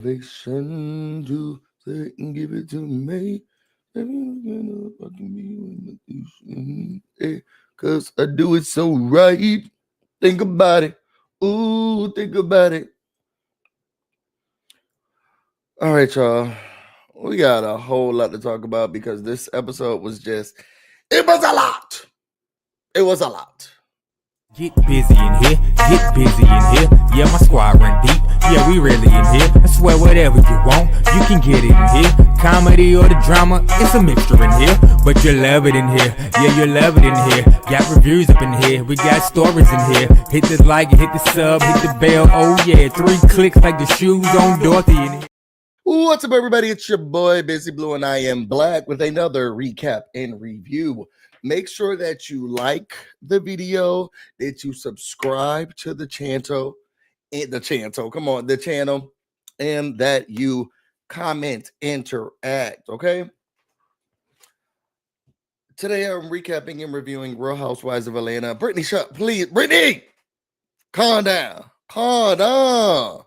Salvation to say and give it to me. Cause I do it so right. Think about it. Ooh, think about it. All right, y'all. We got a whole lot to talk about because this episode was it was a lot. It was a lot. Get busy in here, get busy in here. Yeah, my squad run deep. Yeah, we really in here. I swear whatever you want, you can get it in here. Comedy or the drama, it's a mixture in here. But you love it in here. Yeah, you love it in here. Got reviews up in here. We got stories in here. Hit the like, hit the sub, hit the bell. Oh yeah, 3 clicks like the shoes on Dorothy in here. What's up, everybody? It's your boy BusyBlu, and I am back with another recap and review. Make sure that you like the video, that you subscribe to the channel, and the channel, and that you comment, interact. Okay. Today I'm recapping and reviewing Real Housewives of Atlanta. Brittany, please, Brittany, calm down, calm down.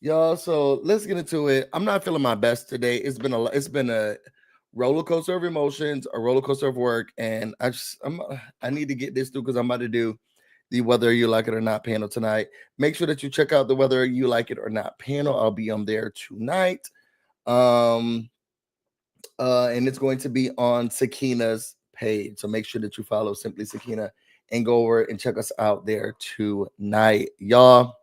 Y'all, so let's get into it. I'm not feeling my best today. It's been a roller coaster of emotions, a roller coaster of work, and I need to get this through because I'm about to do the Whether You Like It or Not panel tonight. Make sure that you check out the Whether You Like It or Not panel. I'll be on there tonight. And it's going to be on Sakina's page. So make sure that you follow Simply Sakina and go over and check us out there tonight. Y'all,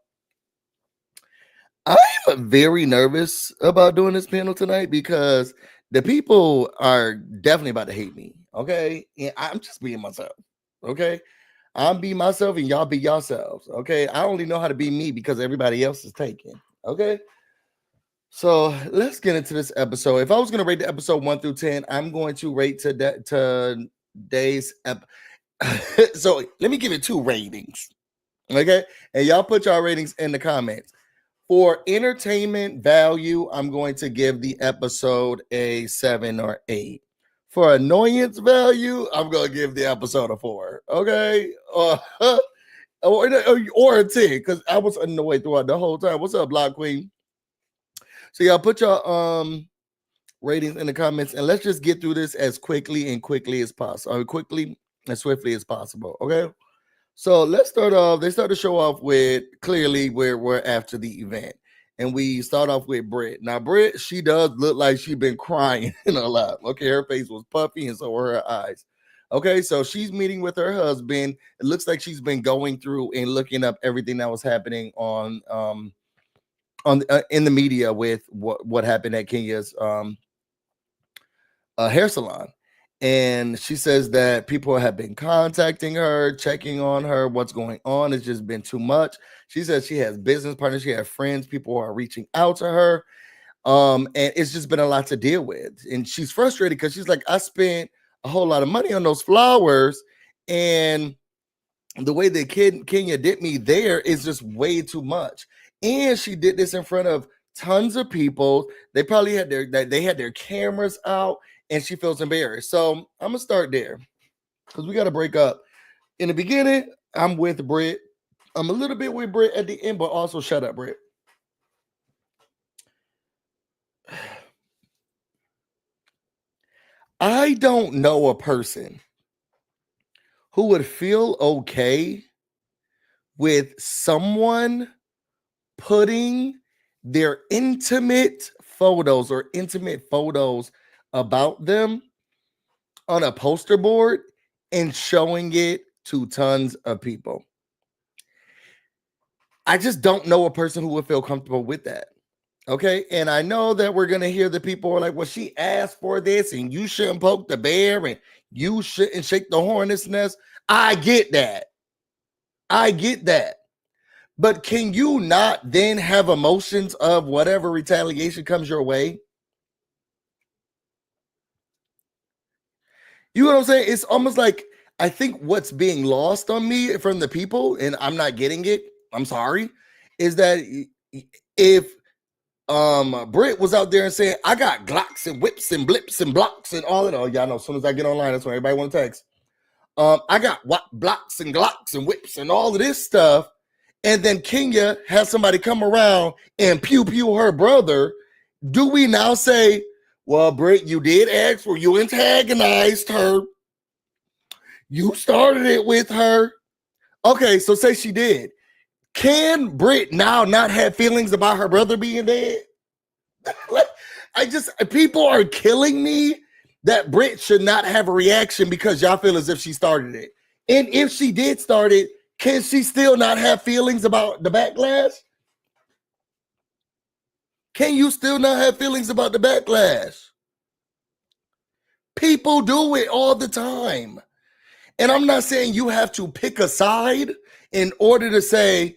I'm very nervous about doing this panel tonight because the people are definitely about to hate me. Okay. And I'm just being myself. Okay. I'm being myself and y'all be yourselves. Okay. I only know how to be me because everybody else is taken. Okay. So let's get into this episode. If I was going to rate the episode 1 through 10, I'm going to rate today's So let me give it 2 ratings. Okay. And y'all put y'all ratings in the comments. For entertainment value, I'm going to give the episode a 7 or 8. For annoyance value, I'm going to give the episode a 4. Okay? Or a 10, because I was annoyed throughout the whole time. What's up, Block Queen? So y'all put your ratings in the comments, and let's just get through this as quickly as possible. Quickly and swiftly as possible. Okay? So let's start off. They start to show off with clearly where we're after the event. And we start off with Brit. Now, Brit, she does look like she's been crying a lot. Okay, her face was puffy and so were her eyes. Okay, so she's meeting with her husband. It looks like she's been going through and looking up everything that was happening in the media with what happened at Kenya's hair salon. And she says that people have been contacting her, checking on her, what's going on. It's just been too much. She says she has business partners, she has friends, people who are reaching out to her. And it's just been a lot to deal with. And she's frustrated because she's like, I spent a whole lot of money on those flowers. And the way that Kenya did me there is just way too much. And she did this in front of tons of people. They probably had their cameras out. And she feels embarrassed. So I'm gonna start there because we got to break up. In the beginning, I'm with Brit. I'm a little bit with Brit at the end, but also shut up, Brit. I don't know a person who would feel okay with someone putting their intimate photos about them on a poster board and showing it to tons of people. I just don't know a person who would feel comfortable with that. Okay. And I know that we're going to hear the people are like, well, she asked for this and you shouldn't poke the bear and you shouldn't shake the hornet's nest. I get that. But can you not then have emotions of whatever retaliation comes your way? You know what I'm saying? It's almost like I think what's being lost on me from the people, and I'm not getting it, I'm sorry, is that if Brit was out there and saying, I got Glocks and whips and blips and blocks and all of that. Oh, y'all know as soon as I get online, that's when everybody want to text. I got blocks and Glocks and whips and all of this stuff. and then Kenya has somebody come around and pew pew her brother, do we now say, well, Brit, you did ask for, you antagonized her, you started it with her? Okay, so say she did. Can Brit now not have feelings about her brother being dead? People are killing me that Brit should not have a reaction because y'all feel as if she started it. And if she did start it, can she still not have feelings about the backlash? Can you still not have feelings about the backlash? People do it all the time. And I'm not saying you have to pick a side in order to say,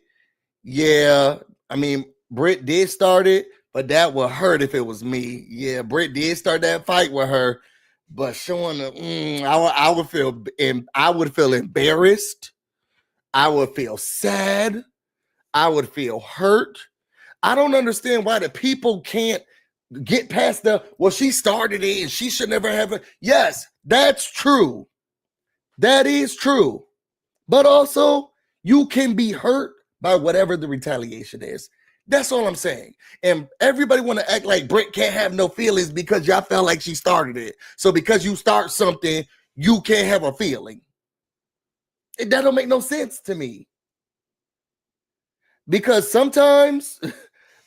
yeah, I mean, Brit did start it, but that would hurt if it was me. Yeah, Brit did start that fight with her, but showing I would feel embarrassed. I would feel sad. I would feel hurt. I don't understand why the people can't get past well, she started it and she should never have it. Yes, that's true. That is true. But also, you can be hurt by whatever the retaliation is. That's all I'm saying. And everybody want to act like Brit can't have no feelings because y'all felt like she started it. So because you start something, you can't have a feeling. That don't make no sense to me. Because sometimes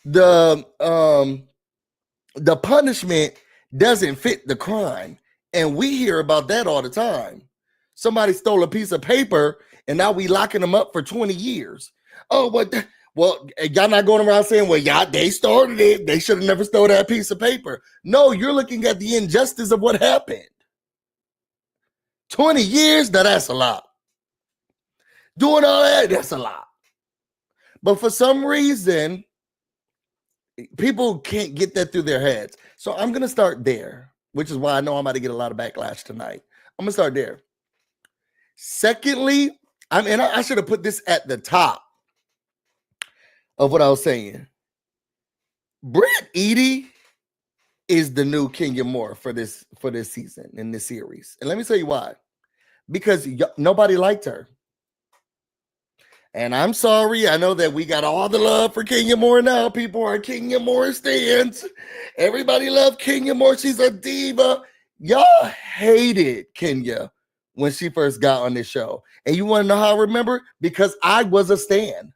the punishment doesn't fit the crime. And we hear about that all the time. Somebody stole a piece of paper and now we locking them up for 20 years. Oh, but well, y'all not going around saying, well, y'all, they started it. They should have never stole that piece of paper. No, you're looking at the injustice of what happened. 20 years, now that's a lot. Doing all that, that's a lot. But for some reason, people can't get that through their heads. So I'm going to start there, which is why I know I'm about to get a lot of backlash tonight. I'm going to start there. Secondly, I should have put this at the top of what I was saying. Brit Edie is the new Kenya Moore for this season in this series. And let me tell you why. Because nobody liked her. And I'm sorry. I know that we got all the love for Kenya Moore now. People are Kenya Moore stands. Everybody loved Kenya Moore. She's a diva. Y'all hated Kenya when she first got on this show. And you want to know how I remember? Because I was a stan.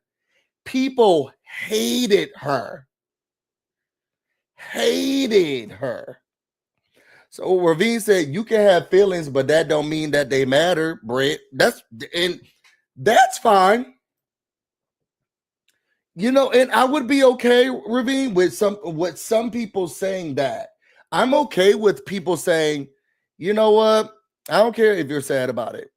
People hated her. Hated her. So Ravine said, you can have feelings, but that don't mean that they matter, Brit. That's fine. You know, and I would be okay, Ravine, with some people saying that. I'm okay with people saying, you know what? I don't care if you're sad about it.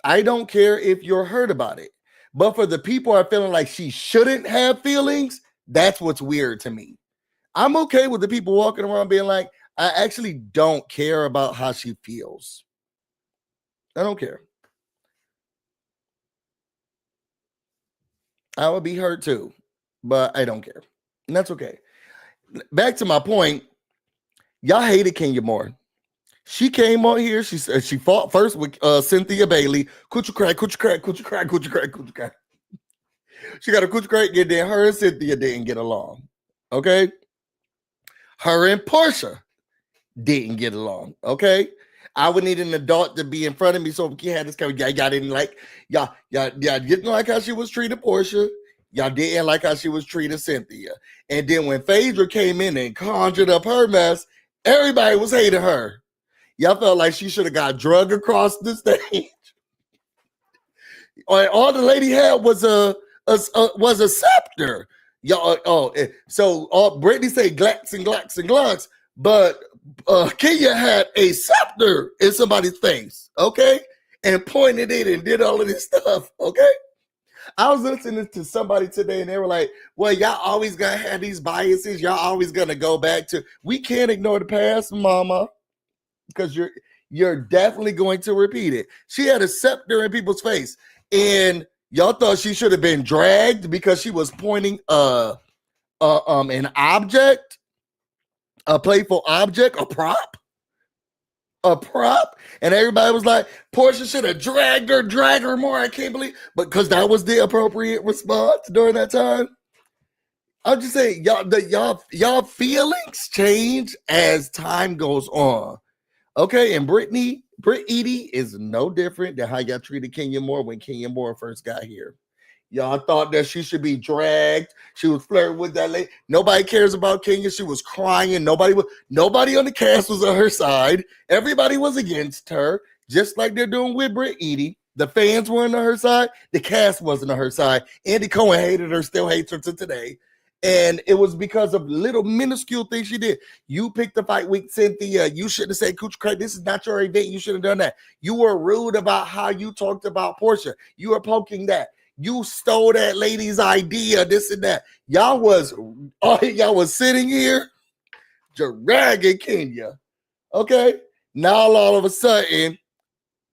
I don't care if you're hurt about it. But for the people who are feeling like she shouldn't have feelings, that's what's weird to me. I'm okay with the people walking around being like, I actually don't care about how she feels. I don't care. I would be hurt too, but I don't care. And that's okay. Back to my point. Y'all hated Kenya Moore. She came on here. She fought first with Cynthia Bailey. Coochie crack. She got a coochie crack, and then her and Cynthia didn't get along. Okay? Her and Porsha didn't get along. Okay? I would need an adult to be in front of me so we can have this kind of y'all didn't like y'all didn't like how she was treating Porsha. Y'all didn't like how she was treating Cynthia. And then when Phaedra came in and conjured up her mess, everybody was hating her. Y'all felt like she should have got drugged across the stage. All the lady had was a scepter. Y'all, so Brittany say glacks and glacks and glocks, but Kenya had a scepter in somebody's face, okay, and pointed it and did all of this stuff, okay. I was listening to somebody today, and they were like, "Well, y'all always gonna have these biases. Y'all always gonna go back to. We can't ignore the past, Mama." Because you're definitely going to repeat it. She had a scepter in people's face, and y'all thought she should have been dragged because she was pointing an object, a playful object, a prop. a prop, and everybody was like, Porsha should have drag her more. I can't believe, but because that was the appropriate response during that time. I'm just saying, y'all feelings change as time goes on. Okay, and Brit Edie is no different than how y'all treated Kenya Moore when Kenya Moore first got here. Y'all thought that she should be dragged. She was flirting with that lady. Nobody cares about Kenya. She was crying. Nobody on the cast was on her side. Everybody was against her, just like they're doing with Brit Edie. The fans weren't on her side. The cast wasn't on her side. Andy Cohen hated her, still hates her to today. And it was because of little minuscule things she did. You picked the fight with Cynthia. You shouldn't have said Coochie Craig. This is not your event. You should have done that. You were rude about how you talked about Porsha. You were poking that. You stole that lady's idea, this and that. Y'all was sitting here dragging Kenya. Okay? Now all of a sudden,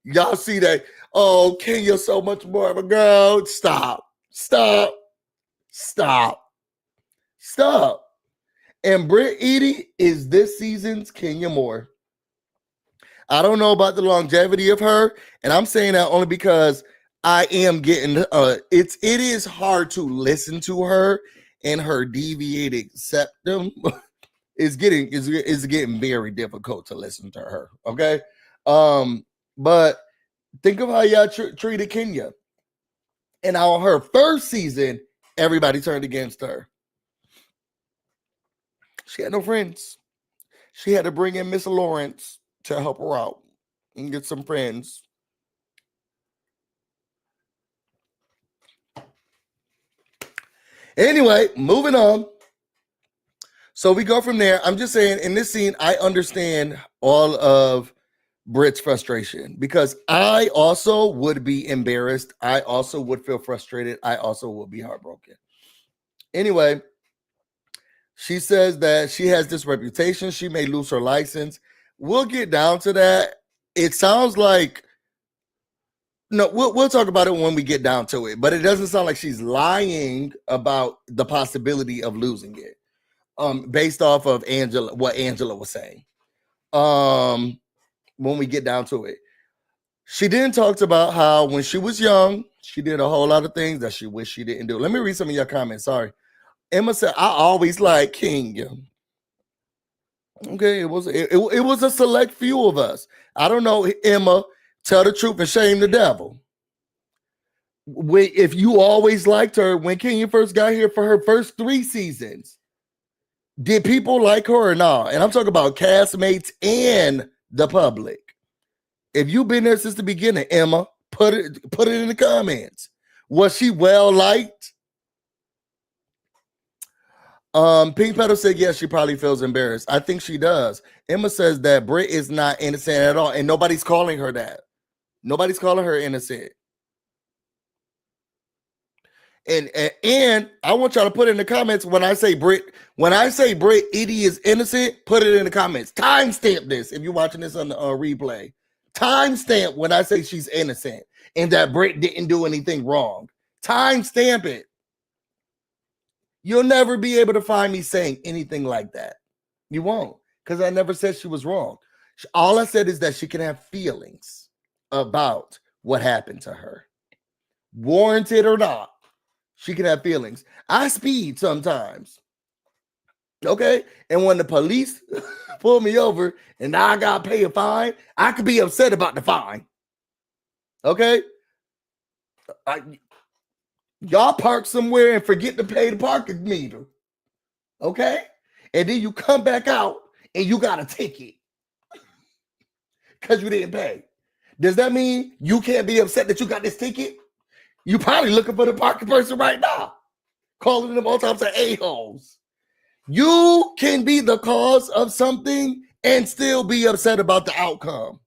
y'all see that, oh, Kenya's so much more of a girl. Stop. And Brit Edie is this season's Kenya Moore. I don't know about the longevity of her, and I'm saying that only because I am getting it is hard to listen to her, and her deviated septum is getting very difficult to listen to her. Okay. But think of how y'all treated Kenya. And on her first season, everybody turned against her. She had no friends. She had to bring in Miss Lawrence to help her out and get some friends. Anyway, moving on. So we go from there. I'm just saying, in this scene, I understand all of Brit's frustration because I also would be embarrassed. I also would feel frustrated. I also would be heartbroken. Anyway, she says that she has this reputation. She may lose her license. We'll get down to that. It sounds like, no, we'll talk about it when we get down to it, but it doesn't sound like she's lying about the possibility of losing it. Based off of what Angela was saying. When we get down to it. She then talked about how when she was young, she did a whole lot of things that she wished she didn't do. Let me read some of your comments. Sorry. Emma said, I always like Kenya. Okay, it was a select few of us. I don't know, Emma, tell the truth and shame the devil. If you always liked her when Kenya first got here for her first 3 seasons, did people like her or not? And I'm talking about castmates and the public. If you've been there since the beginning, Emma, put it in the comments. Was she well liked? Pink Petal said, yes, she probably feels embarrassed. I think she does. Emma says that Brit is not innocent at all, and nobody's calling her that. Nobody's calling her innocent. And I want y'all to put in the comments when I say Brit Edie is innocent, put it in the comments. Timestamp this if you're watching this on the replay. Timestamp when I say she's innocent and that Brit didn't do anything wrong. Timestamp it. You'll never be able to find me saying anything like that. You won't, because I never said she was wrong. All I said is that she can have feelings about what happened to her. Warranted or not, she can have feelings. I speed sometimes. Okay? And when the police pull me over and I got to pay a fine, I could be upset about the fine. Okay? Y'all park somewhere and forget to pay the parking meter. Okay? And then you come back out and you got a ticket because you didn't pay. Does that mean you can't be upset that you got this ticket? You probably looking for the parking person right now, calling them all types of a-holes. You can be the cause of something and still be upset about the outcome.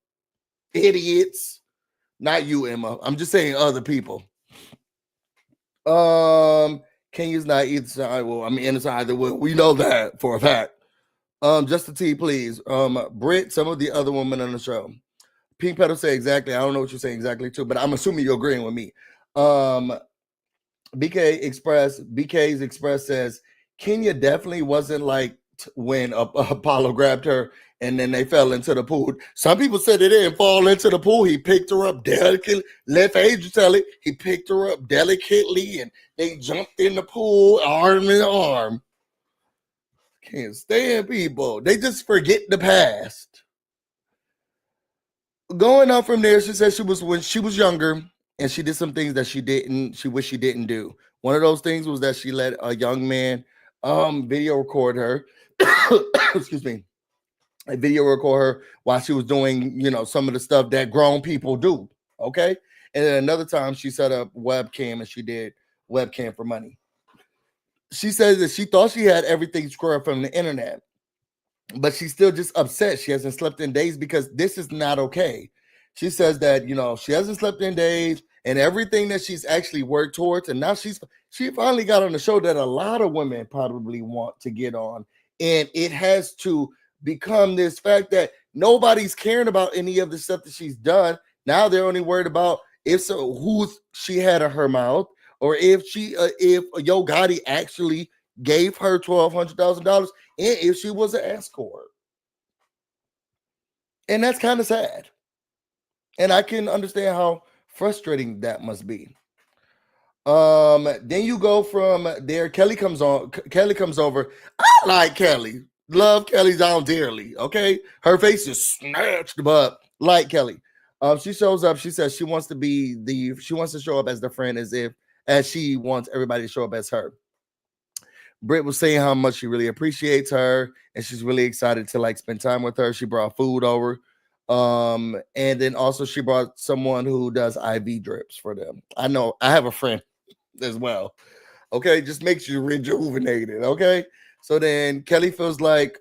Idiots. Not you, Emma. I'm just saying other people. Kenya's not either side. Well, I mean, innocent either way. We know that for a fact. Just a T, please. Brit, some of the other women on the show. Pink Petal say exactly. I don't know what you're saying exactly too, but I'm assuming you're agreeing with me. BK's Express says Kenya definitely wasn't like leaped when Apollo grabbed her, and then they fell into the pool. Some people said they didn't fall into the pool. He picked her up delicately. Let Adrian tell it. He picked her up delicately, and they jumped in the pool, arm in arm. Can't stand people. They just forget the past. Going on from there, she said when she was younger, and she did some things that she wished she didn't do. One of those things was that she let a young man video record her. Excuse me. A video record her while she was doing, some of the stuff that grown people do. Okay. And then another time she set up webcam and she did webcam for money. She says that she thought she had everything squared from the internet, but she's still just upset. She hasn't slept in days because this is not okay. She says that, she hasn't slept in days and everything that she's actually worked towards. And now she finally got on the show that a lot of women probably want to get on. And it has to become this fact that nobody's caring about any of the stuff that she's done. Now they're only worried about who she had in her mouth, or if Yo Gotti actually gave her $1,200,000, and if she was an escort. And that's kind of sad. And I can understand how frustrating that must be. Then you go from there. Kelli comes over. I like Kelli. Love Kelli down dearly. Okay. Her face is snatched, but like Kelli. She shows up. She says she wants to show up as the friend as she wants everybody to show up as her. Brit was saying how much she really appreciates her and she's really excited to spend time with her. She brought food over. And then also she brought someone who does IV drips for them. I know I have a friend as well. Okay, just makes you rejuvenated. Okay, so then Kelli feels like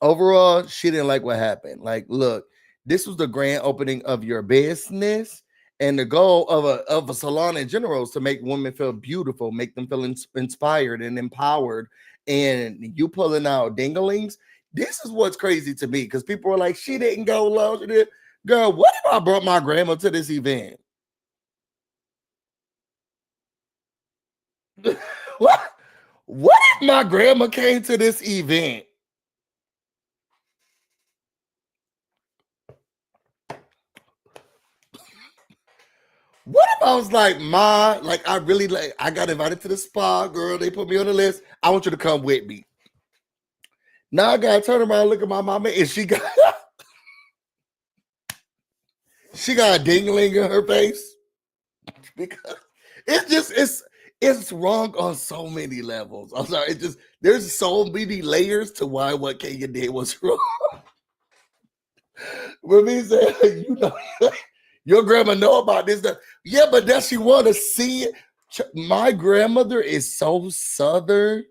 overall she didn't like what happened. Look, this was the grand opening of your business, and the goal of a salon in general is to make women feel beautiful, make them feel inspired and empowered. And you pulling out dinglings. This is what's crazy to me, because people are like, she didn't go low. She did. Girl, what if I brought my grandma to this event? What if my grandma came to this event? What if I was like, Ma, I got invited to the spa, girl. They put me on the list. I want you to come with me. Now I gotta turn around and look at my mama, and she got a dingling in her face, because it's wrong on so many levels. I'm sorry, there's so many layers to why what Kenya did was wrong. When me say, your grandma know about this stuff. Yeah, but does she want to see it? My grandmother is so Southern.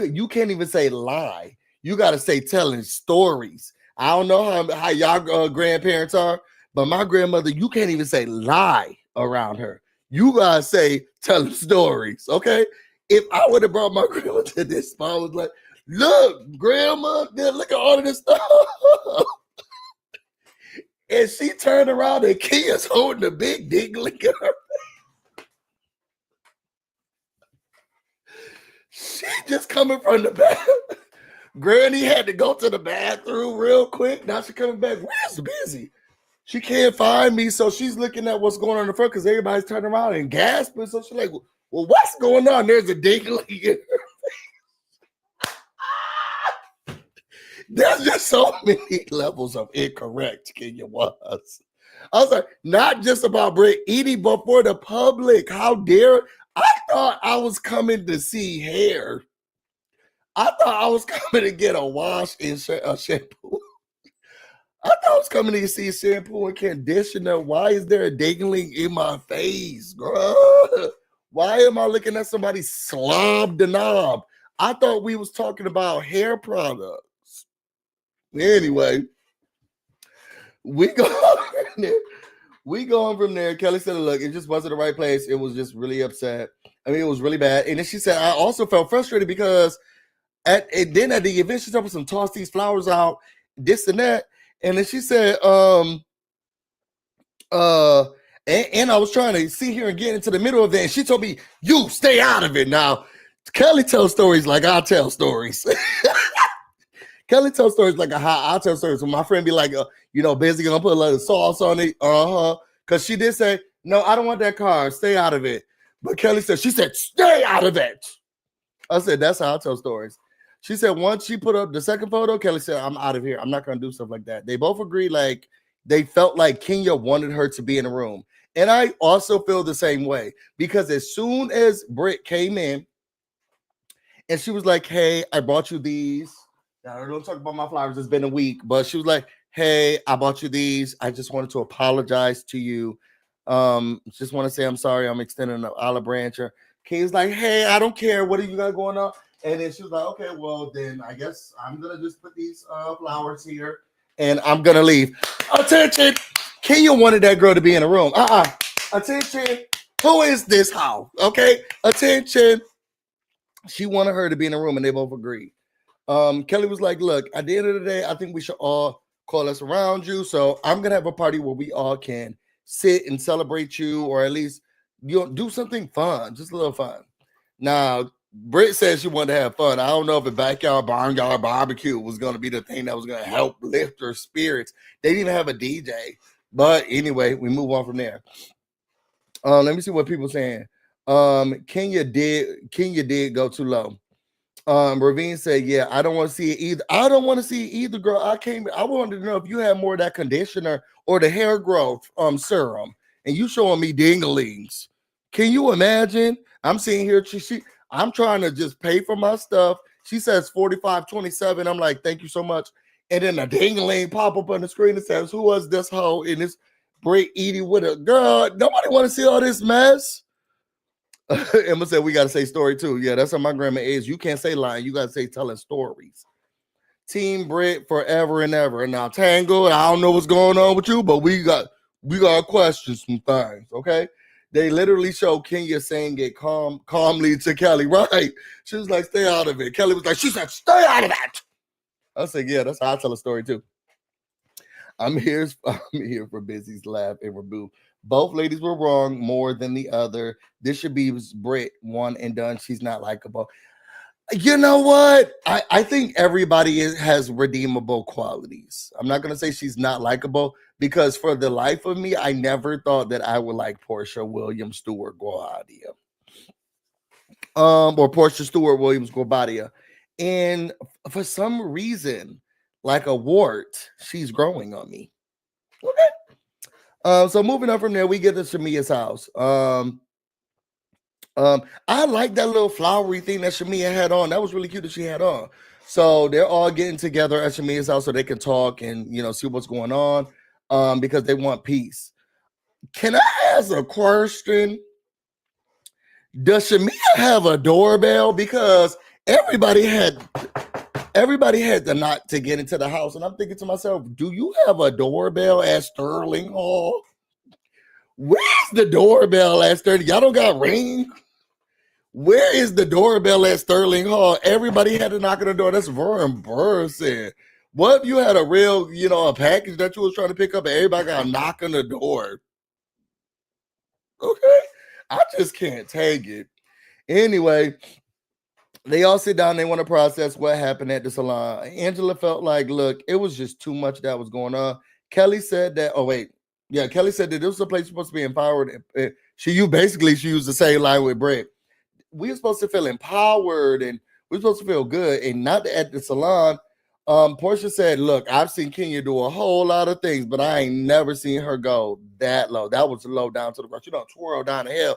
You can't even say lie. You got to say telling stories. I don't know how y'all grandparents are, but my grandmother, you can't even say lie around her. You got to say telling stories, okay? If I would have brought my grandma to this spot, I was like, look, grandma, look at all of this stuff. And she turned around and Kia's holding a big dingling in her. She just coming from the back. Granny had to go to the bathroom real quick. Now she coming back. Where's busy? She can't find me, so she's looking at what's going on in the front because everybody's turning around and gasping. So she's like, well, what's going on? There's a dingling in her face. There's just so many levels of incorrect Kenya was. I was like, not just about Brit eating, but for the public. How dare? I thought I was coming to see hair. I thought I was coming to get a wash and a shampoo. I thought I was coming to see shampoo and conditioner. Why is there a dingling in my face, girl? Why am I looking at somebody slob the knob? I thought we was talking about hair products. Anyway, we go from there. Kelli said, look, it just wasn't the right place. It was just really upset. I mean, it was really bad. And then she said, I also felt frustrated because at the event, she told us to toss these flowers out, this and that. And then she said, and I was trying to sit here and get into the middle of that. And she told me, you stay out of it now. Kelli tells stories like I tell stories. Kelli tells stories like how I tell stories. When my friend be like, Busy gonna put a little sauce on it, because she did say, no, I don't want that car. Stay out of it. But Kelli said, stay out of it. I said, that's how I tell stories. She said once she put up the second photo, Kelli said, I'm out of here. I'm not gonna do stuff like that. They both agreed, like they felt like Kenya wanted her to be in the room. And I also feel the same way because as soon as Brit came in and she was like, hey, I bought you these. Now, I don't talk about my flowers. It's been a week, but she was like, hey, I bought you these. I just wanted to apologize to you. Just want to say I'm sorry. I'm extending an olive branch. Kay's like, hey, I don't care. What do you got going on? And then she was like, okay, well, then I guess I'm going to just put these flowers here and I'm going to leave. Attention. Kenya wanted that girl to be in the room. Attention. Who is this how? Okay. Attention. She wanted her to be in the room and they both agreed. Kelli was like, look, at the end of the day, I think we should all call us around you. So I'm going to have a party where we all can sit and celebrate you, or at least do something fun, just a little fun. Now, Brit said she wanted to have fun. I don't know if a backyard barnyard barbecue was going to be the thing that was going to help lift her spirits. They didn't even have a DJ. But anyway, we move on from there. Let me see what people are saying. Kenya did go too low. Ravine said, yeah, I don't want to see it either. I don't want to see it either, girl. I wanted to know if you had more of that conditioner or the hair growth serum, and you showing me dinglings. Can you imagine? I'm sitting here, I'm trying to just pay for my stuff. She says 45.27. I'm like, thank you so much. And then a dingling pop up on the screen that says, who was this hoe in this Brit eating with a girl? Nobody want to see all this mess. Emma said we got to say story too. Yeah, that's how my grandma is. You can't say lying. You got to say telling stories. Team Brit forever and ever. And now Tango, I don't know what's going on with you, but we got questions some things. Okay. They literally show Kenya saying it calmly to Kelli. Right. She was like, stay out of it. Kelli was like, she said, stay out of it. I said, yeah, that's how I tell a story too. I'm here for Busy's laugh and Rabu. Both ladies were wrong more than the other. This should be Brit, one and done. She's not likable. You know what? I think everybody has redeemable qualities. I'm not going to say she's not likable because for the life of me, I never thought that I would like Porsha Williams Stewart Guadia. Or Porsha Stewart Williams Guadia. And for some reason, like a wart, she's growing on me. Okay. So moving on from there, we get to Shamia's house. I like that little flowery thing that Shamia had on. That was really cute that she had on. So they're all getting together at Shamia's house so they can talk and see what's going on. Because they want peace. Can I ask a question? Does Shamia have a doorbell? Because everybody had the knock to get into the house, and I'm thinking to myself, do you have a doorbell at Sterling Hall? Where's the doorbell at Sterling? Y'all don't got Ring? Where is the doorbell at Sterling Hall? Everybody had to knock on the door. That's very embarrassing. What if you had a real, a package that you was trying to pick up and everybody got to knock on the door? Okay. I just can't take it. Anyway, they all sit down. They want to process what happened at the salon. Angela felt like, look, it was just too much that was going on. Kelli said that, Kelli said that this was a place supposed to be empowered. She used the same line with Brit. We were supposed to feel empowered and we're supposed to feel good, and not at the salon. Porsha said, look, I've seen Kenya do a whole lot of things, but I ain't never seen her go that low. That was low down to the ground. She don't twirl down the hill.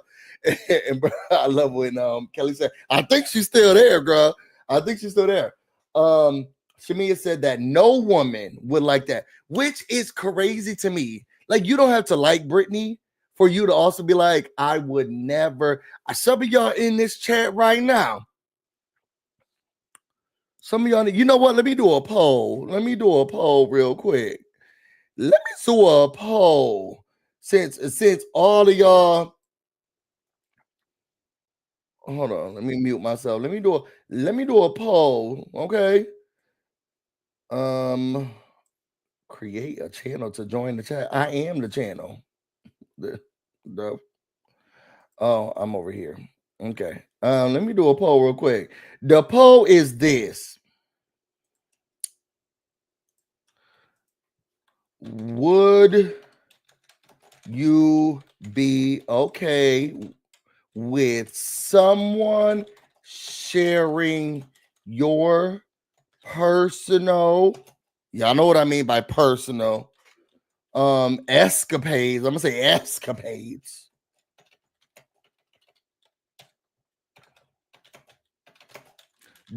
And I love when Kelli said, I think she's still there, girl. I think she's still there. Shamia said that no woman would like that, which is crazy to me. Like, you don't have to like Brittany for you to also be like, I would never. Some of y'all in this chat right now, some of y'all, you know what? Let me do a poll. Real quick. Let me do a poll. Since all of y'all, hold on, let me mute myself. Let me do a poll, okay? Create a channel to join the chat. I am the channel. Oh, I'm over here. Okay. Let me do a poll real quick. The poll is this: would you be okay with someone sharing your personal, y'all know what I mean by personal, escapades? I'm gonna say escapades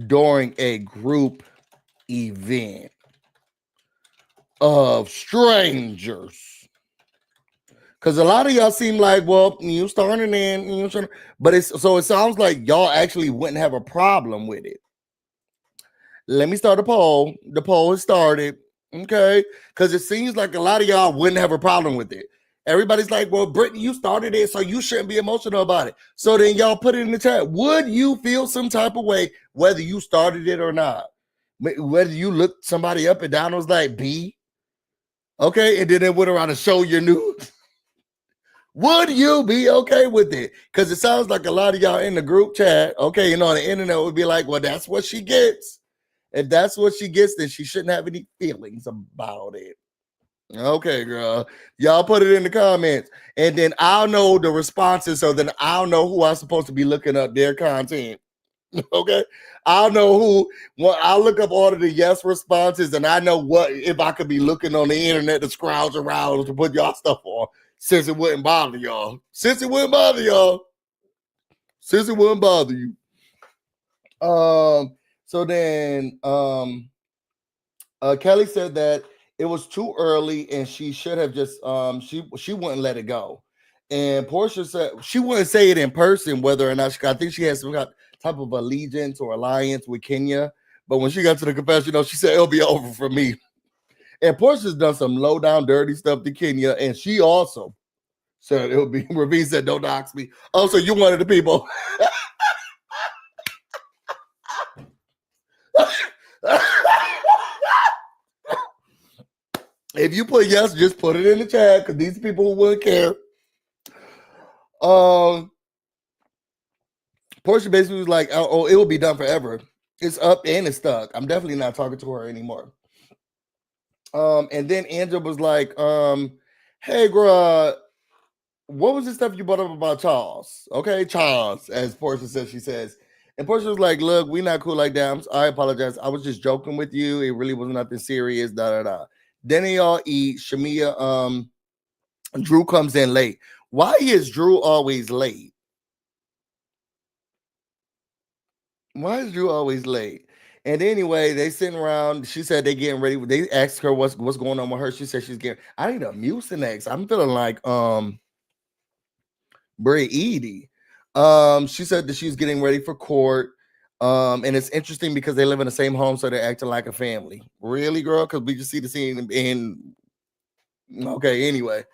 during a group event of strangers? Because a lot of y'all seem like, well, you starting in, but it's so it sounds like y'all actually wouldn't have a problem with it. Let me start a poll. The poll has started. Okay. Because it seems like a lot of y'all wouldn't have a problem with it. Everybody's like, well, Brittany, you started it, so you shouldn't be emotional about it. So then y'all put it in the chat. Would you feel some type of way whether you started it or not? Whether you looked somebody up and down and was like, B? Okay. And then it went around to show your news. Would you be okay with it? Because it sounds like a lot of y'all in the group chat, okay, on the internet would be like, well, that's what she gets. If that's what she gets, then she shouldn't have any feelings about it. Okay, girl. Y'all put it in the comments. And then I'll know the responses. So then I'll know who I'm supposed to be looking up their content. Okay. I'll know who. Well, I'll look up all of the yes responses, and I know what if I could be looking on the internet to scrounge around to put y'all stuff on. Since it wouldn't bother y'all. Since it wouldn't bother y'all. Since it wouldn't bother you. So then Kelli said that it was too early and she should have just she wouldn't let it go. And Porsha said she wouldn't say it in person whether or not I think she has some type of allegiance or alliance with Kenya. But when she got to the confession, she said it'll be over for me. And Porsha's done some low down dirty stuff to Kenya, and she also said it'll be. Ravine said, "Don't dox me." Oh, so you're one of the people. If you put yes, just put it in the chat because these people wouldn't care. Porsha basically was like, "Oh, it will be done forever. It's up and it's stuck. I'm definitely not talking to her anymore." And then Angela was like, "Hey, girl, what was the stuff you brought up about Charles?" Okay, Charles, as Porsha says, she says. And Porsha was like, "Look, we're not cool like that. I apologize. I was just joking with you. It really was nothing serious. Da da da." Then they all eat. Shamia, Drew comes in late. Why is Drew always late? Why is Drew always late? And anyway, they sitting around. She said they getting ready. They asked her what's going on with her. She said she's getting. I need a Mucinex. I'm feeling like Brit Edie. She said that she's getting ready for court. And it's interesting because they live in the same home, so they're acting like a family. Really, girl? Because we just see the scene in. Okay, anyway.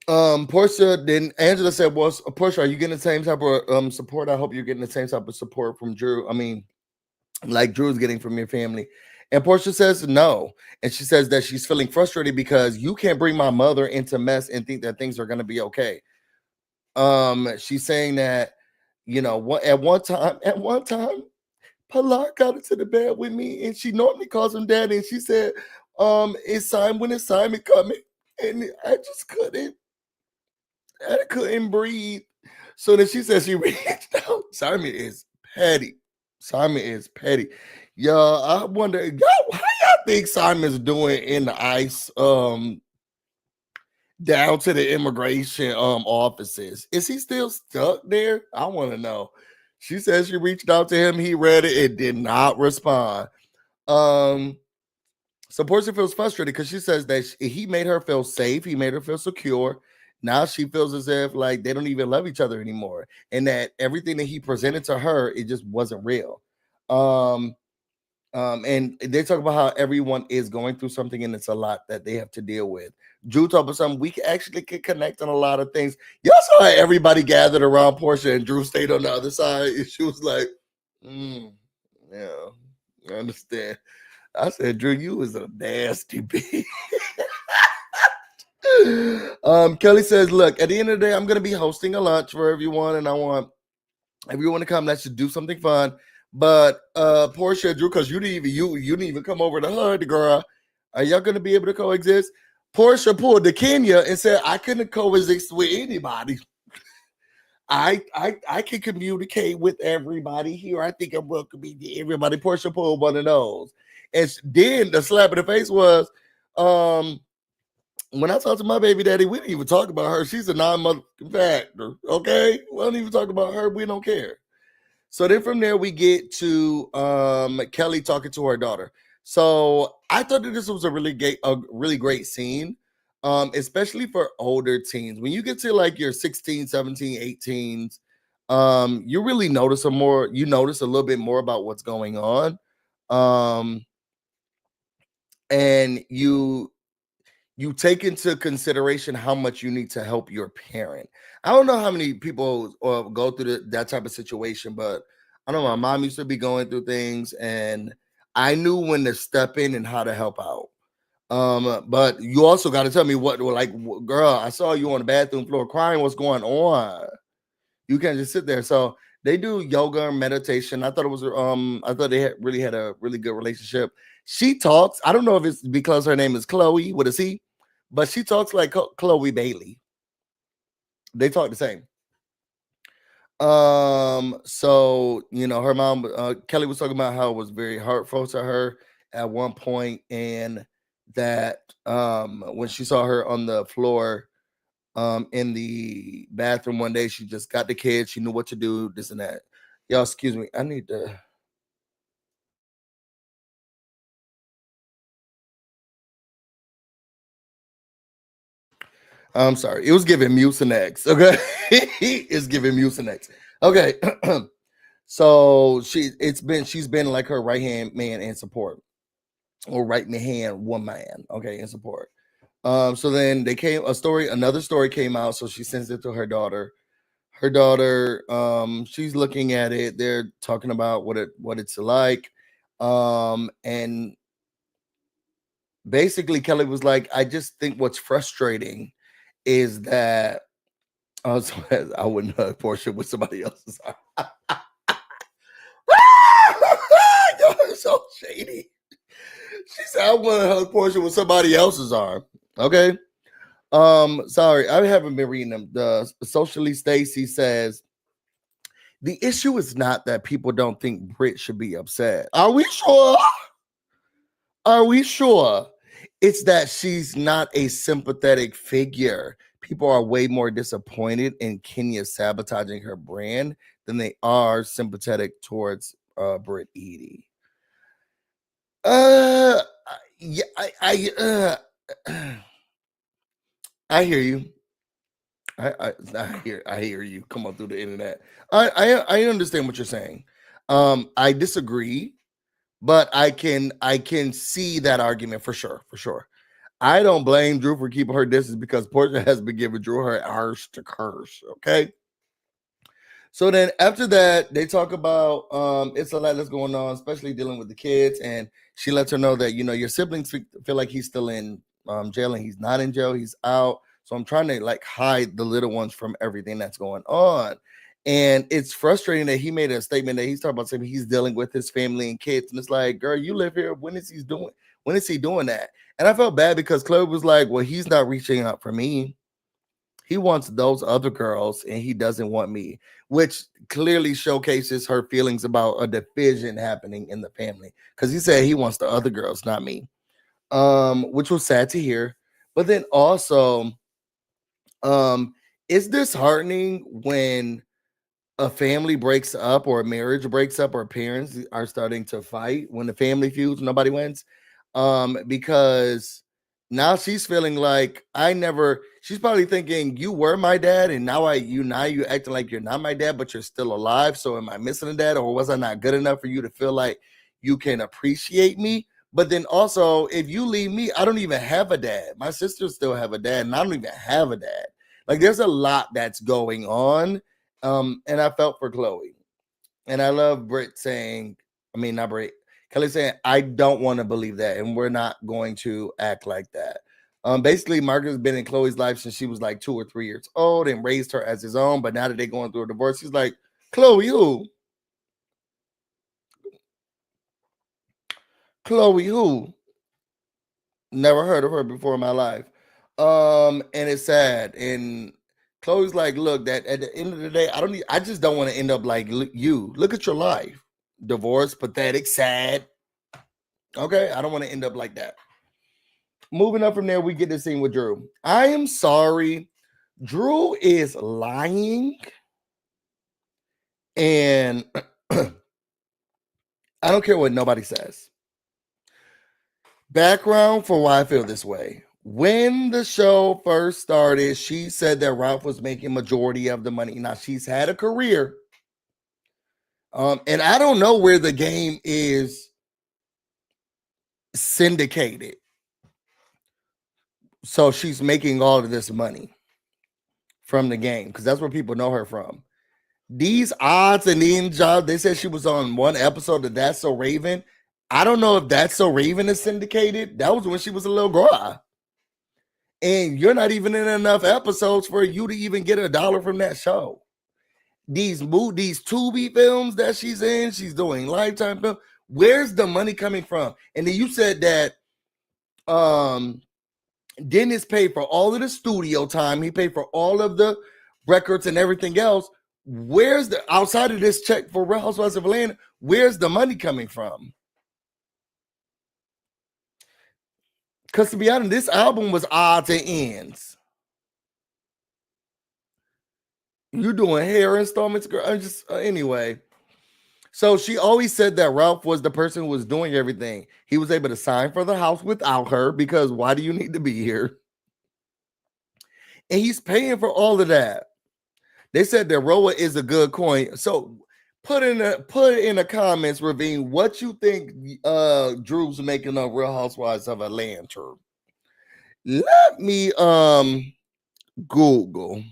Porsha, then Angela said, well, Porsha, are you getting the same type of support? I hope you're getting the same type of support from Drew. I mean, like Drew's getting from your family. And Porsha says no. And she says that she's feeling frustrated because you can't bring my mother into mess and think that things are going to be okay. She's saying that, at one time, Pilar got into the bed with me and she normally calls him daddy. And she said, it's time when it's Simon coming. And I just couldn't breathe. So then she said she reached out. Simon is petty. Y'all, I wonder, how y'all think Simon's doing in the ICE down to the immigration offices? Is he still stuck there? I want to know. She says she reached out to him, he read it, and did not respond. So Porsha feels frustrated because she says that he made her feel safe, he made her feel secure. Now she feels as if like they don't even love each other anymore, and that everything that he presented to her, it just wasn't real. And they talk about how everyone is going through something, and it's a lot that they have to deal with. Drew talked about something we actually can connect on a lot of things. Y'all saw how everybody gathered around Porsha, and Drew stayed on the other side, and she was like, "Yeah, I understand." I said, Drew, you was a nasty bitch. Kelli says, look, at the end of the day, I'm going to be hosting a lunch for everyone, and I want If you want to come, let's just do something fun. But Porsha and Drew, because you didn't even come over to hug the girl. Are y'all gonna be able to coexist? Porsha pulled the Kenya and said, I couldn't coexist with anybody. I can communicate with everybody here. I think I'm welcoming to everybody. Porsha pulled one of those. And then the slap in the face was, um, when I talked to my baby daddy, we didn't even talk about her. She's a non-mother factor. Okay. We don't even talk about her. We don't care. So then from there we get to Kelli talking to her daughter. So I thought that this was a really great scene, especially for older teens. When you get to like your 16, 17, 18s, you really notice you notice a little bit more about what's going on. And you take into consideration how much you need to help your parent. I don't know how many people go through that type of situation, but I know my mom used to be going through things, and I knew when to step in and how to help out. But you also got to tell me girl, I saw you on the bathroom floor crying. What's going on? You can't just sit there. So they do yoga and meditation. I thought it was I thought they really had a really good relationship. She talks. I don't know if it's because her name is Chloe with a C, but she talks like Chloe Bailey. They talk the same. So her mom, Kelli, was talking about how it was very hurtful to her at one point, and that when she saw her on the floor in the bathroom one day, she just got the kids, she knew what to do, this and that. Y'all, excuse me, I need to. I'm sorry. It was giving Mucinex. Okay. It's giving Mucinex. Okay. So she's been like her right hand man in support, or right hand woman. Okay, in support. So then another story came out. So she sends it to her daughter. Her daughter, she's looking at it. They're talking about what it's like. And basically Kelli was like, I just think what's frustrating is that so I wouldn't hug Porsha with somebody else's arm. You're so shady. She said I want to hug Porsha with somebody else's arm. Okay. Sorry, I haven't been reading them. The Socially Stacy says the issue is not that people don't think Brit should be upset. Are we sure? Are we sure? It's that she's not a sympathetic figure. People are way more disappointed in Kenya sabotaging her brand than they are sympathetic towards Brit Edie. Yeah, I hear you. I hear you. Come on through the internet. I understand what you're saying. I disagree, but I can see that argument for sure. For sure. I don't blame Drew for keeping her distance because Porsha has been giving Drew her arse to curse. Okay. So then after that, they talk about it's a lot that's going on, especially dealing with the kids. And she lets her know that, your siblings feel like he's still in jail, and he's not in jail. He's out. So I'm trying to like hide the little ones from everything that's going on. And it's frustrating that he made a statement that he's talking about saying he's dealing with his family and kids. And it's like, girl, you live here. When is he doing that? And I felt bad because Chloe was like, well, he's not reaching out for me. He wants those other girls and he doesn't want me, which clearly showcases her feelings about a division happening in the family. Because he said he wants the other girls, not me. Which was sad to hear. But then also, it's disheartening when a family breaks up or a marriage breaks up or parents are starting to fight. When the family feuds, nobody wins. Because now she's feeling like she's probably thinking you were my dad and now you acting like you're not my dad, but you're still alive. So am I missing a dad, or was I not good enough for you to feel like you can appreciate me? But then also, if you leave me, I don't even have a dad. My sisters still have a dad and I don't even have a dad. Like there's a lot that's going on. And I felt for Chloe. And I love not Brit, Kelli saying, I don't want to believe that. And we're not going to act like that. Basically, Marcus has been in Chloe's life since she was like 2 or 3 years old and raised her as his own. But now that they're going through a divorce, he's like, Chloe who? Chloe who? Never heard of her before in my life. And it's sad. And Chloe's like, look, that at the end of the day, I just don't want to end up like you. Look at your life. Divorced, pathetic, sad. Okay. I don't want to end up like that. Moving up from there, we get the scene with Drew. I am sorry. Drew is lying. And I don't care what nobody says. Background for why I feel this way. When the show first started, she said that Ralph was making majority of the money. Now she's had a career. And I don't know where the game is syndicated. So she's making all of this money from the game because that's where people know her from. These odds and ends jobs, they said she was on one episode of That's So Raven. I don't know if That's So Raven is syndicated. That was when she was a little girl. And you're not even in enough episodes for you to even get $1 from that show. These Tubi films that she's in, she's doing Lifetime film. Where's the money coming from? And then you said that Dennis paid for all of the studio time. He paid for all of the records and everything else. Where's the outside of this check for Real Housewives of Atlanta? Where's the money coming from? Because to be honest, this album was odds and ends. You doing hair installments, girl? I'm just anyway. So she always said that Ralph was the person who was doing everything. He was able to sign for the house without her because why do you need to be here? And he's paying for all of that. They said that RHOA is a good coin. So put in the comments, Ravine, what you think Drew's making of Real Housewives of Atlanta. Let me Google.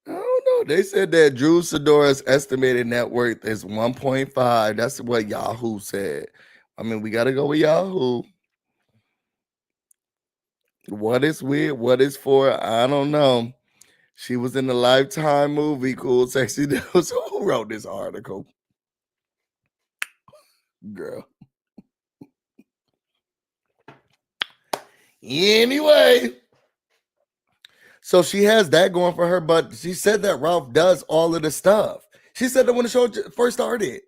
I don't know. They said that Drew Sidora's estimated net worth is 1.5. That's what Yahoo said. I mean, we got to go with Yahoo. What is weird? What is for? I don't know. She was in the Lifetime movie, Cool Sexy News. Who wrote this article? Girl. Anyway. So she has that going for her, but she said that Ralph does all of the stuff. She said that when the show first started.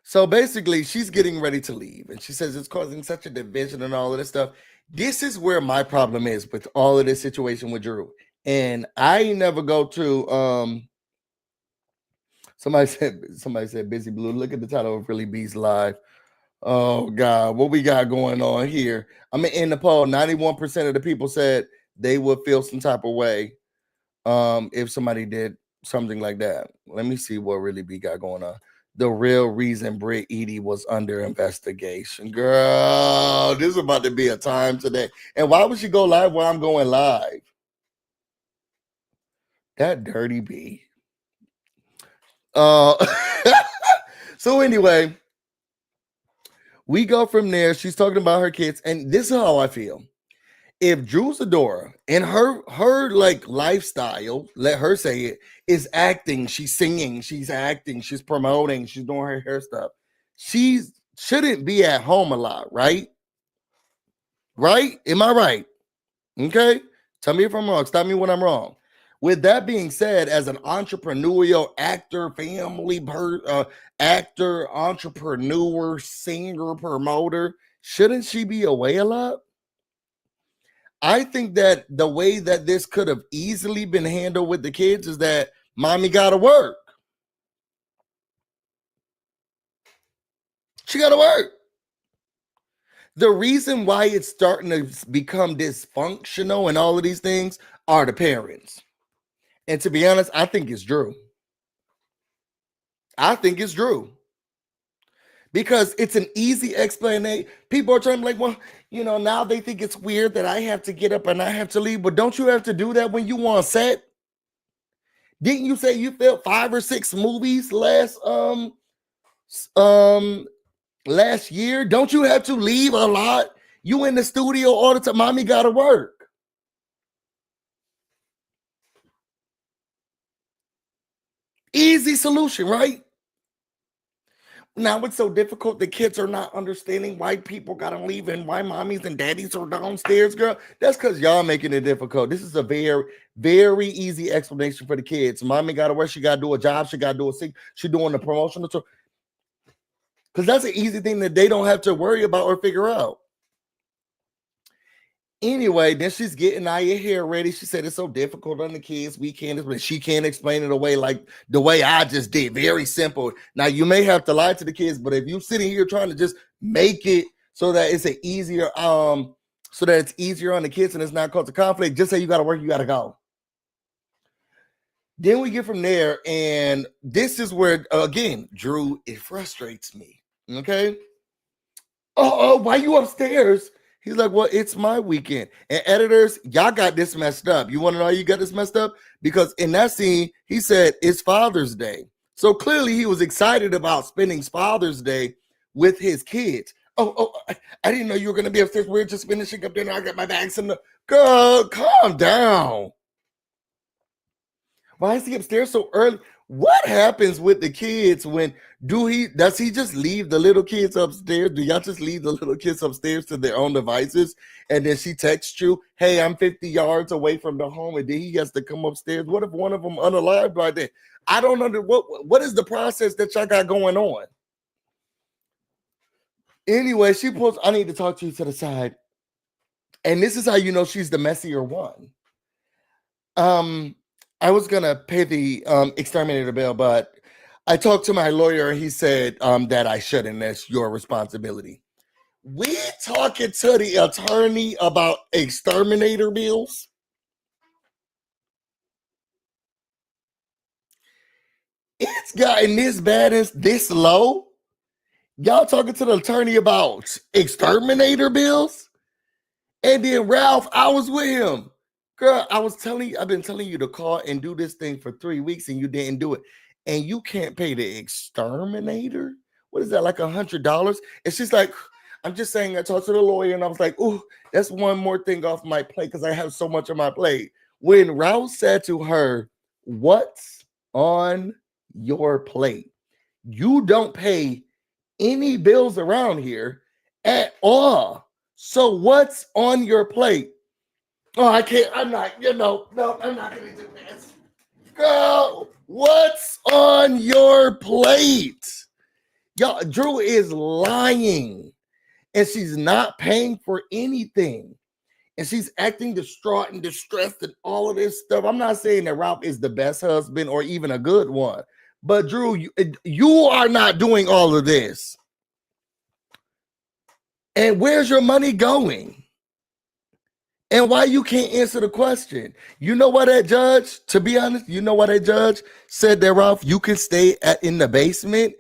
So basically, she's getting ready to leave. And she says it's causing such a division and all of this stuff. This is where my problem is with all of this situation with Drew. And I never go to somebody said BusyBlu. Look at the title of Really Beast Live. Oh God, what we got going on here? I mean, in the poll, 91% of the people said they would feel some type of way if somebody did something like that. Let me see what Really be got going on. The real reason Brit Edie was under investigation. Girl, this is about to be a time today. And why would she go live while I'm going live? That dirty bee. So anyway, we go from there. She's talking about her kids, and this is how I feel. If Drew Sidora and her like lifestyle, let her say it, is acting, she's singing, she's acting, she's promoting, she's doing her hair stuff. She shouldn't be at home a lot, right? Right? Am I right? Okay. Tell me if I'm wrong. Stop me when I'm wrong. With that being said, as an entrepreneurial actor, actor, entrepreneur, singer, promoter, shouldn't she be away a lot? I think that the way that this could have easily been handled with the kids is that mommy got to work. She got to work. The reason why it's starting to become dysfunctional and all of these things are the parents. And to be honest, I think it's Drew. I think it's Drew. because it's an easy explanation. People are trying to be like, well, now they think it's weird that I have to get up and I have to leave. But don't you have to do that when you on set? Didn't you say you filmed 5 or 6 movies um last year? Don't you have to leave a lot? You in the studio all the time. Mommy gotta work. Easy solution, right? Now it's so difficult. The kids are not understanding why people gotta leave and why mommies and daddies are downstairs, girl. That's because y'all making it difficult. This is a very, very easy explanation for the kids. Mommy gotta work. She gotta do a job. She gotta do a thing. She doing the promotional tour. Because that's an easy thing that they don't have to worry about or figure out. Anyway, then she's getting Aya hair ready. She said it's so difficult on the kids. She can't explain it away like the way I just did. Very simple. Now you may have to lie to the kids, but if you're sitting here trying to just make it so that it's easier on the kids and it's not causing conflict, just say you gotta work, you gotta go. Then we get from there, and this is where again, Drew, it frustrates me. Okay. Oh, why you upstairs? He's like, well, it's my weekend. And editors, y'all got this messed up. You want to know how you got this messed up? Because in that scene, he said it's Father's Day. So clearly he was excited about spending Father's Day with his kids. I didn't know you were going to be upstairs. We're just finishing up dinner. I got my bags in the... Girl, calm down. Why is he upstairs so early? What happens with the kids when does he just leave the little kids upstairs? Do y'all just leave the little kids upstairs to their own devices? And then she texts you, hey, I'm 50 yards away from the home, and then he has to come upstairs. What if one of them unalived right there? I don't know what is the process that y'all got going on? Anyway, she pulls, I need to talk to you to the side. And this is how you know she's the messier one. I was gonna pay the exterminator bill, but I talked to my lawyer and he said that I shouldn't. That's your responsibility. We talking to the attorney about exterminator bills. It's gotten this bad and this low. Y'all talking to the attorney about exterminator bills? And then Ralph, I was with him. Girl, I've been telling you to call and do this thing for 3 weeks and you didn't do it. And you can't pay the exterminator? What is that, like $100? And she's like, I'm just saying, I talked to the lawyer and I was like, ooh, that's one more thing off my plate because I have so much on my plate. When Ralph said to her, what's on your plate? You don't pay any bills around here at all. So what's on your plate? Oh, I can't. I'm not, no, I'm not going to do this. Girl, what's on your plate? Y'all, Drew is lying. And she's not paying for anything. And she's acting distraught and distressed and all of this stuff. I'm not saying that Ralph is the best husband or even a good one. But Drew, you are not doing all of this. And where's your money going? And why you can't answer the question? You know what that judge, to be honest, you know what that judge said that, Ralph, you can stay in the basement?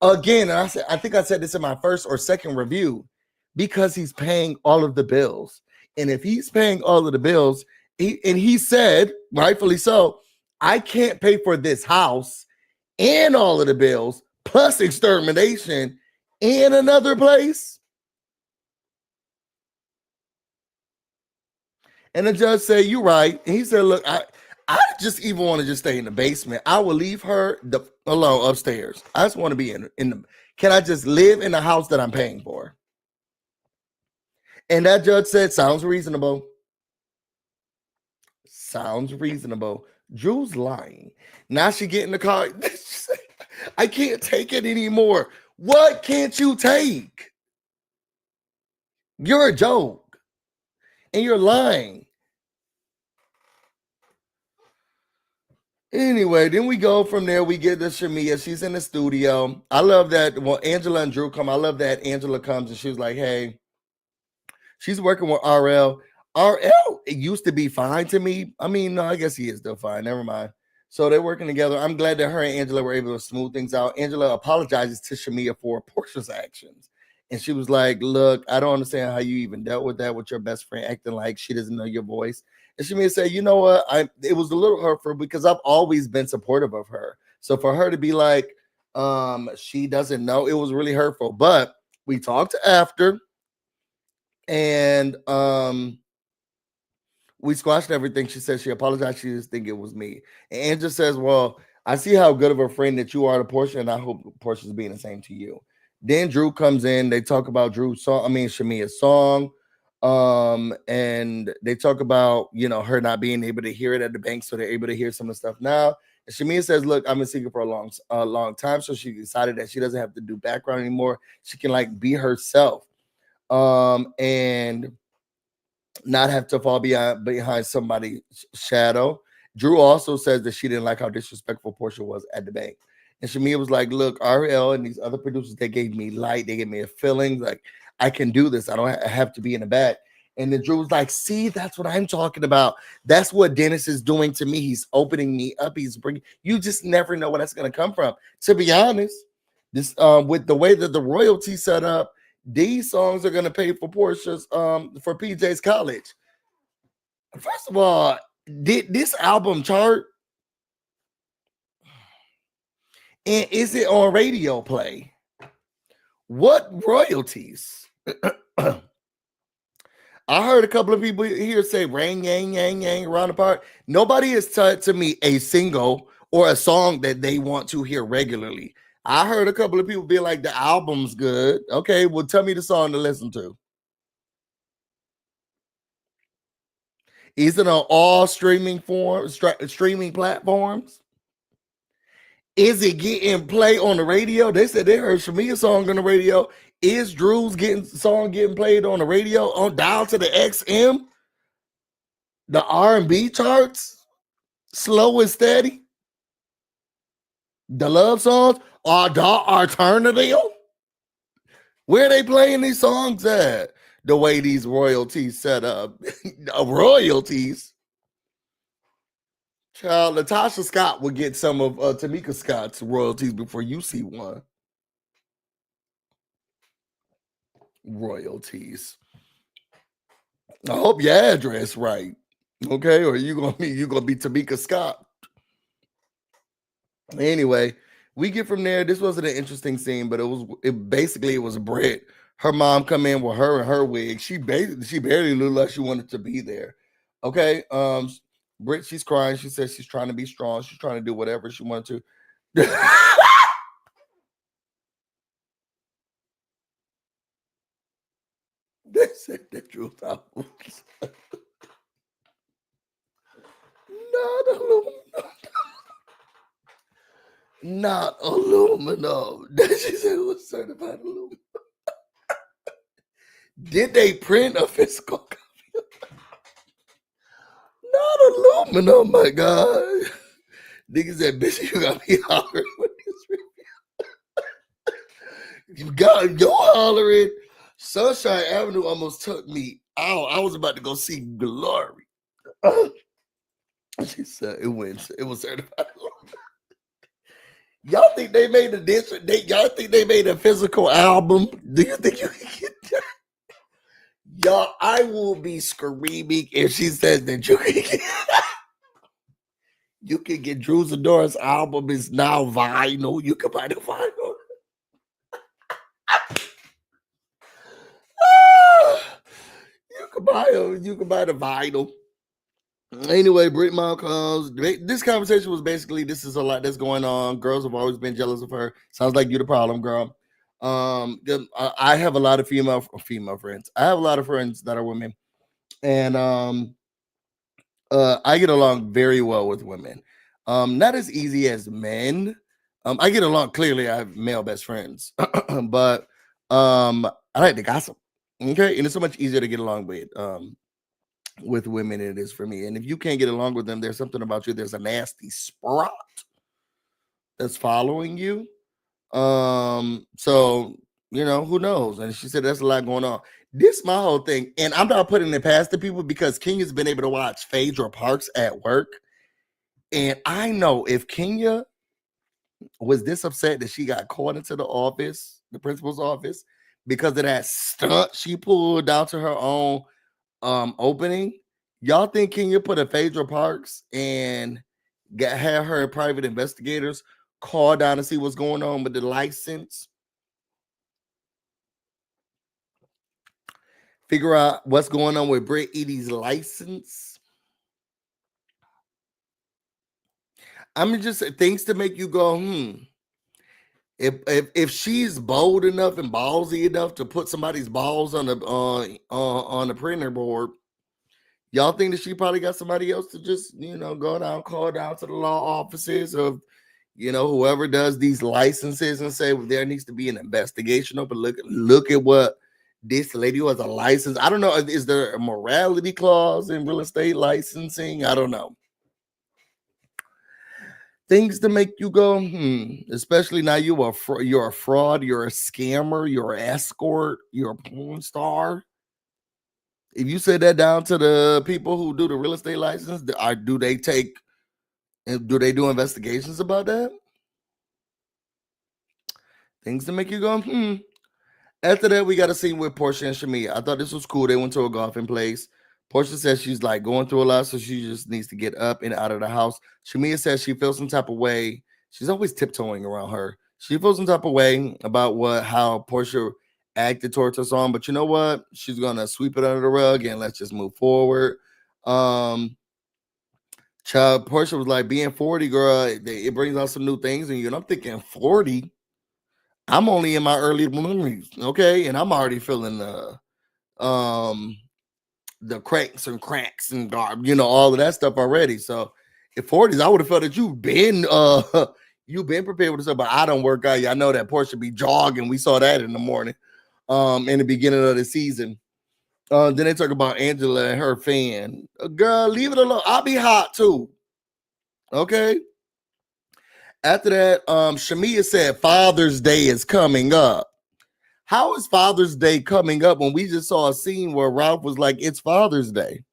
Again, and I think I said this in my first or second review, because he's paying all of the bills. And if he's paying all of the bills, he said, rightfully so, I can't pay for this house and all of the bills, plus extermination in another place. And the judge said, you're right. And he said, look, I just even want to just stay in the basement. I will leave her alone upstairs. I just want to be in the, can I just live in the house that I'm paying for? And that judge said, sounds reasonable. Sounds reasonable. Drew's lying. Now she get in the car. I can't take it anymore. What can't you take? You're a joke. And you're lying. Anyway, then we go from there. We get to Shamia. She's in the studio. I love that. Well, Angela and Drew come. I love that Angela comes and she was like, hey, she's working with RL. RL, it used to be fine to me. I mean, no, I guess he is still fine. Never mind. So they're working together. I'm glad that her and Angela were able to smooth things out. Angela apologizes to Shamia for Porsha's actions. And she was like, look, I don't understand how you even dealt with that with your best friend acting like she doesn't know your voice. And Shamia said, you know what? It was a little hurtful because I've always been supportive of her. So for her to be like, she doesn't know, it was really hurtful. But we talked after, and we squashed everything. She said she apologized. She just think it was me. And Angela says, well, I see how good of a friend that you are to Porsha, and I hope Portia's being the same to you. Then Drew comes in. They talk about Shamia's song. And they talk about, her not being able to hear it at the bank, so they're able to hear some of the stuff now. And Shamia says, look, I've been singing for a long time, so she decided that she doesn't have to do background anymore. She can like be herself. And not have to fall behind somebody's shadow. Drew also says that she didn't like how disrespectful Porsha was at the bank. And Shamia was like, look, RL and these other producers, they gave me light. They gave me a feeling like I can do this. I don't have to be in the back. And then Drew was like, see, that's what I'm talking about. That's what Dennis is doing to me. He's opening me up. He's bringing, you just never know where that's going to come from. To be honest, this with the way that the royalty set up, these songs are going to pay for Portia's for PJ's college. First of all, did this album chart? And is it on radio play? What royalties? I heard a couple of people here say ring, yang, yang, yang around the park. Nobody has said to me a single or a song that they want to hear regularly. I heard a couple of people be like, the album's good. Okay, well, tell me the song to listen to. Is it on all streaming platforms? Is it getting play on the radio? They said they heard Shamia's song on the radio. Is Drew's song getting played on the radio on dial to the XM? The R&B charts, slow and steady. The love songs are the alternative. Where are they playing these songs at? The way these royalties set up. Royalties. Child, Natasha Scott will get some of Tamika Scott's royalties before you see one. Royalties. I hope your address right. Okay, or you gonna be Tamika Scott. Anyway, we get from there. This wasn't an interesting scene, but it was Brit. Her mom come in with her and her wig. She barely looked like she wanted to be there. Okay. Brit, she's crying. She says she's trying to be strong. She's trying to do whatever she wanted to. They said the truth out. Not aluminum. Not aluminum. She said it was certified aluminum. Did they print a physical copy? Not aluminum, my God. Niggas said, bitch, you got me hollering with this review. You're hollering. Sunshine Avenue almost took me out. I was about to go see Glory. She said it was certified aluminum. Y'all think they made y'all think they made a physical album? Do you think you can get that? Y'all, I will be screaming if she says that you can get you can get Drew Zadora's album is now vinyl. You can buy the vinyl. You can buy the vinyl. Anyway, Brit mom comes. This conversation was basically, this is a lot that's going on. Girls have always been jealous of her. Sounds like you're the problem, girl. I have a lot of female friends. I have a lot of friends that are women, and I get along very well with women. Not as easy as men. I get along, clearly I have male best friends, but I like to gossip. Okay, and it's so much easier to get along with women than it is for me. And if you can't get along with them, there's something about you. There's a nasty spot that's following you. So who knows? And she said that's a lot going on. This my whole thing, and I'm not putting it past the people because King has been able to watch Phaedra Parks at work. And I know if Kenya was this upset that she got caught into the office, the principal's office, because of that stunt she pulled down to her own opening, y'all think Kenya put a Phaedra Parks and had her private investigators call down to see what's going on with the license, figure out what's going on with Brit Edie's license? I mean, just things to make you go, If she's bold enough and ballsy enough to put somebody's balls on the printer board, y'all think that she probably got somebody else to just go down, call down to the law offices of whoever does these licenses and say, well, there needs to be an investigation open. Look at what this lady who has a license. I don't know. Is there a morality clause in real estate licensing? I don't know. Things to make you go, especially now you're a fraud, you're a scammer, you're an escort, you're a porn star. If you say that down to the people who do the real estate license, do they do investigations about that? Things to make you go, After that, we got a scene with Porsha and Shamia. I thought this was cool. They went to a golfing place. Porsha says she's like going through a lot, so she just needs to get up and out of the house. Shamia says she feels some type of way. She's always tiptoeing around her. She feels some type of way about how Porsha acted towards her song, but you know what? She's gonna sweep it under the rug and let's just move forward. Porsha was like, being 40, girl, it brings out some new things in you. And I'm thinking 40. I'm only in my early memories, okay, and I'm already feeling the cracks and all of that stuff already. So at 40s, I would have felt that you've been prepared with stuff, but I don't work out. I know that Porsha be jogging. We saw that in the morning, in the beginning of the season. Then they talk about Angela and her fan. Girl, leave it alone. I'll be hot too. Okay. After that, Shamia said Father's Day is coming up. How is Father's Day coming up when we just saw a scene where Ralph was like, it's Father's Day?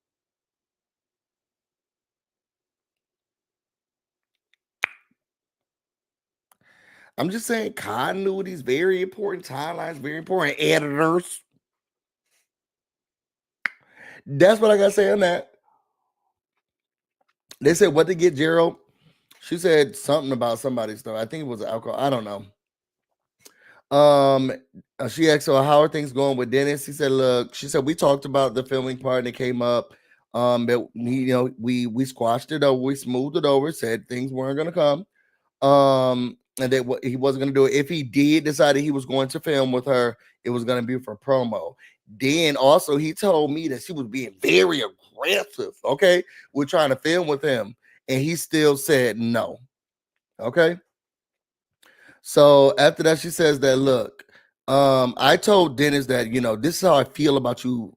I'm just saying continuity is very important. Timelines very important. Editors. That's what I got to say on that. They said what to get Gerald. She said something about somebody's stuff. I think it was alcohol. I don't know. She asked her, how are things going with Dennis? He said, look, she said, we talked about the filming part that came up. But we squashed it over, we smoothed it over, said things weren't gonna come. And that he wasn't gonna do it. If he did decide he was going to film with her, it was gonna be for promo. Then also he told me that she was being very aggressive, okay, we're trying to film with him, and he still said no. Okay. So after that, she says that, look, I told Dennis that, this is how I feel about you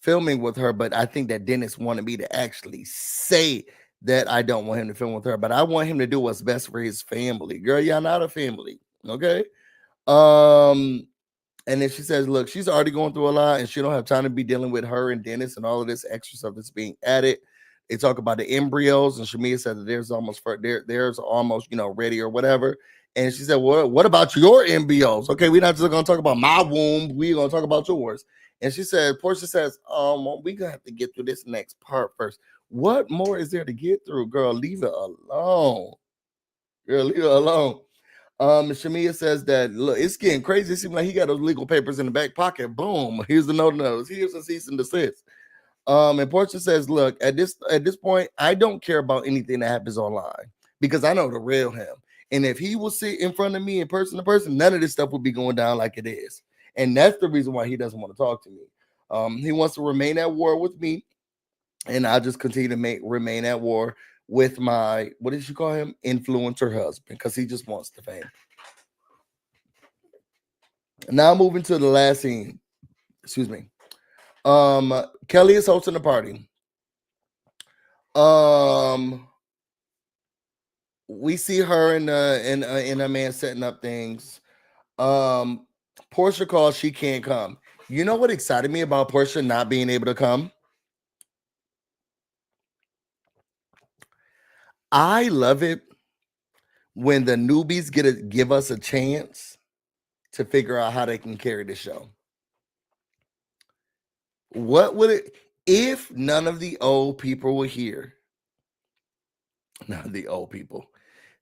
filming with her, but I think that Dennis wanted me to actually say that I don't want him to film with her, but I want him to do what's best for his family. Girl, y'all not a family, okay? And then she says, look, she's already going through a lot and she don't have time to be dealing with her and Dennis and all of this extra stuff that's being added. They talk about the embryos, and Shamia said that there's almost ready or whatever. And she said, well, what about your embryos? Okay, we're not just gonna talk about my womb, we're gonna talk about yours. And she said, Porsha says, we gonna have to get through this next part first. What more is there to get through, girl? Leave it alone. Girl, leave it alone. Shamia says that, look, it's getting crazy. It seems like he got those legal papers in the back pocket. Boom. Here's the notice. Here's a cease and desist. And Porsha says, look, at this point, I don't care about anything that happens online because I know the real him. And if he will sit in front of me in person to person, none of this stuff will be going down like it is. And that's the reason why he doesn't want to talk to me. He wants to remain at war with me, and I'll just continue to remain at war with my, what did you call him? Influencer husband, because he just wants the fame. Now moving to the last scene. Excuse me. Kelli is hosting a party. We see her and a man setting up things. Porsha calls, she can't come. You know what excited me about Porsha not being able to come? I love it when the newbies give us a chance to figure out how they can carry the show. What would it if none of the old people were here? Not the old people.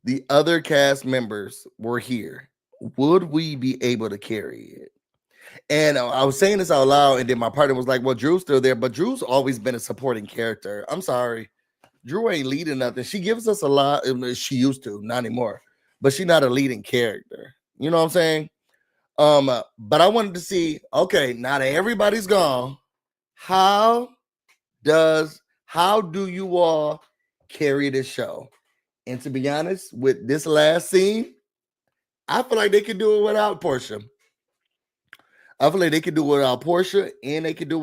The other cast members were here. Would we be able to carry it? And I was saying this out loud, and then my partner was like, "Well, Drew's still there, but Drew's always been a supporting character." I'm sorry, Drew ain't leading nothing. She gives us a lot. She used to, not anymore, but she's not a leading character. You know what I'm saying? But I wanted to see. Okay, now that everybody's gone, how how do you all carry this show? And to be honest, with this last scene, I feel like they could do it without Porsha. I feel like they could do it without Porsha, and they could do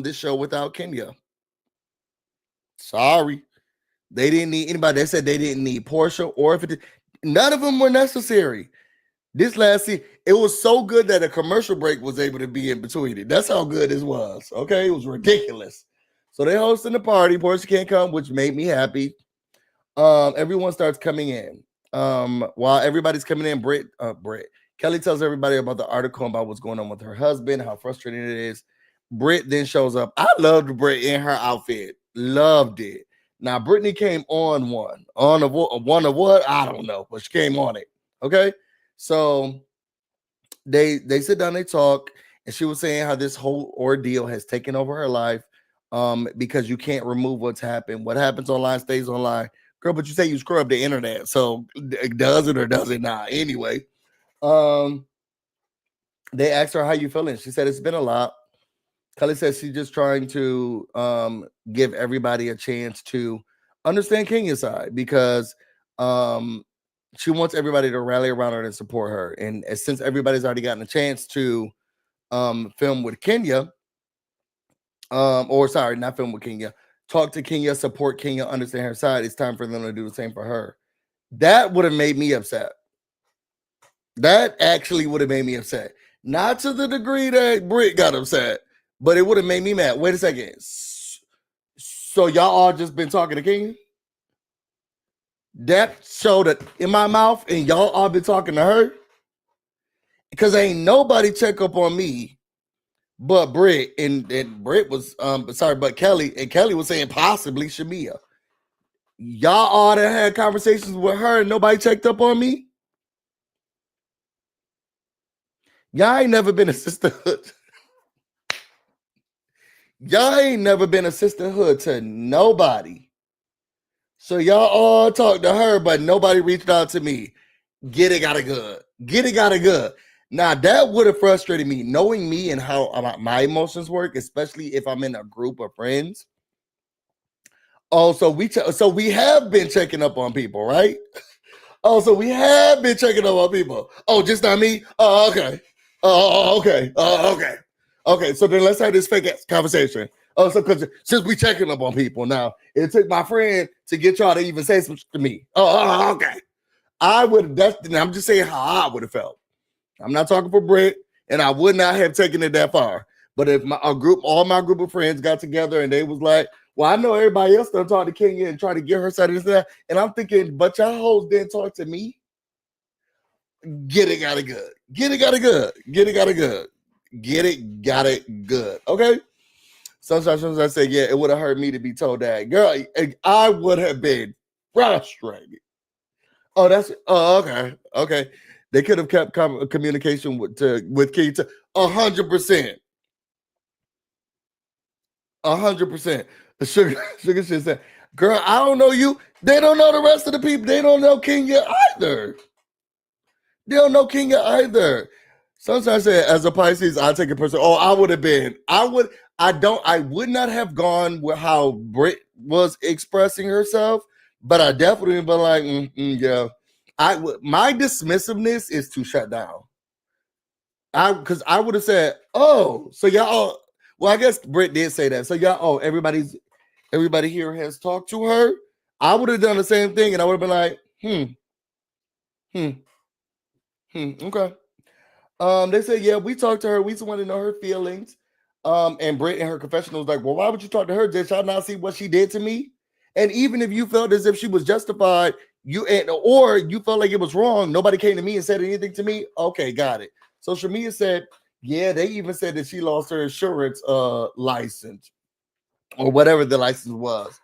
this show without Kenya. Sorry, they didn't need anybody. They said they didn't need Porsha, or if it did, none of them were necessary. This last scene, it was so good that a commercial break was able to be in between it. That's how good this was. Okay, it was ridiculous. So they hosting the party. Porsha can't come, which made me happy. Everyone starts coming in. While everybody's coming in, Brit, Kelli tells everybody about the article about what's going on with her husband, how frustrating it is. Brit then shows up. I loved Brit in her outfit. Loved it. Now Brittany came on one of what I don't know, but she came on it. Okay, so they sit down, they talk, and she was saying how this whole ordeal has taken over her life. Because you can't remove what's happened. What happens online stays online. Girl, but you say you scrub the internet, so does it or does it not? Anyway, they asked her how you feeling. She said it's been a lot. Kelli says she's just trying to give everybody a chance to understand Kenya's side because she wants everybody to rally around her and support her. And since everybody's already gotten a chance to film with Kenya, not film with Kenya, talk to Kenya, support Kenya, understand her side, it's time for them to do the same for her. That would have made me upset. That actually would have made me upset. Not to the degree that Brit got upset, but it would have made me mad. Wait a second. So y'all all just been talking to Kenya? That showed it in my mouth and y'all all been talking to her? Because ain't nobody check up on me but Brit, and Brit was but Kelli, and Kelli was saying possibly Shamia. Y'all all that had conversations with her and nobody checked up on me? Y'all ain't never been a sisterhood. Y'all ain't never been a sisterhood to nobody. So y'all all talked to her, but nobody reached out to me. Get it, got it good. Get it, got it good. Now that would have frustrated me, knowing me and how my emotions work, especially if I'm in a group of friends. Oh, so we have been checking up on people, right? Oh, so we have been checking up on people. Oh, just not me. Oh, okay. Oh, okay. Oh, okay. Okay. So then let's have this fake ass conversation. Oh, so since we checking up on people now, it took my friend to get y'all to even say something to me. Oh, okay. I'm just saying how I would have felt. I'm not talking for Brit, and I would not have taken it that far. But if all my group of friends got together and they was like, well, I know everybody else done talk to Kenya and try to get her side of this, and I'm thinking, but y'all hoes didn't talk to me. Get it, got it good. Get it, got it good. Get it, got it good. Get it, got it good. Okay. Sometimes I say, yeah, it would have hurt me to be told that. Girl, I would have been frustrated. Oh, okay. Okay. They could have kept communication with Key 100%. 100%. Sugar shit said, girl, I don't know you. They don't know the rest of the people. They don't know Kenya either. They don't know Kenya either. Sometimes I say, as a Pisces, I take it personal. Oh, I would not have gone with how Brit was expressing herself, but I definitely been like, yeah. My dismissiveness is to shut down. Because I would have said, oh, so y'all, well, I guess Brit did say that. So y'all, everybody here has talked to her. I would have done the same thing, and I would have been like, okay. They said, yeah, we talked to her. We just want to know her feelings. And Brit in her confessional was like, well, why would you talk to her? Did y'all not see what she did to me? And even if you felt as if she was justified, or you felt like it was wrong, nobody came to me and said anything to me. Okay, got it. So Shamia said, yeah, they even said that she lost her insurance license or whatever the license was.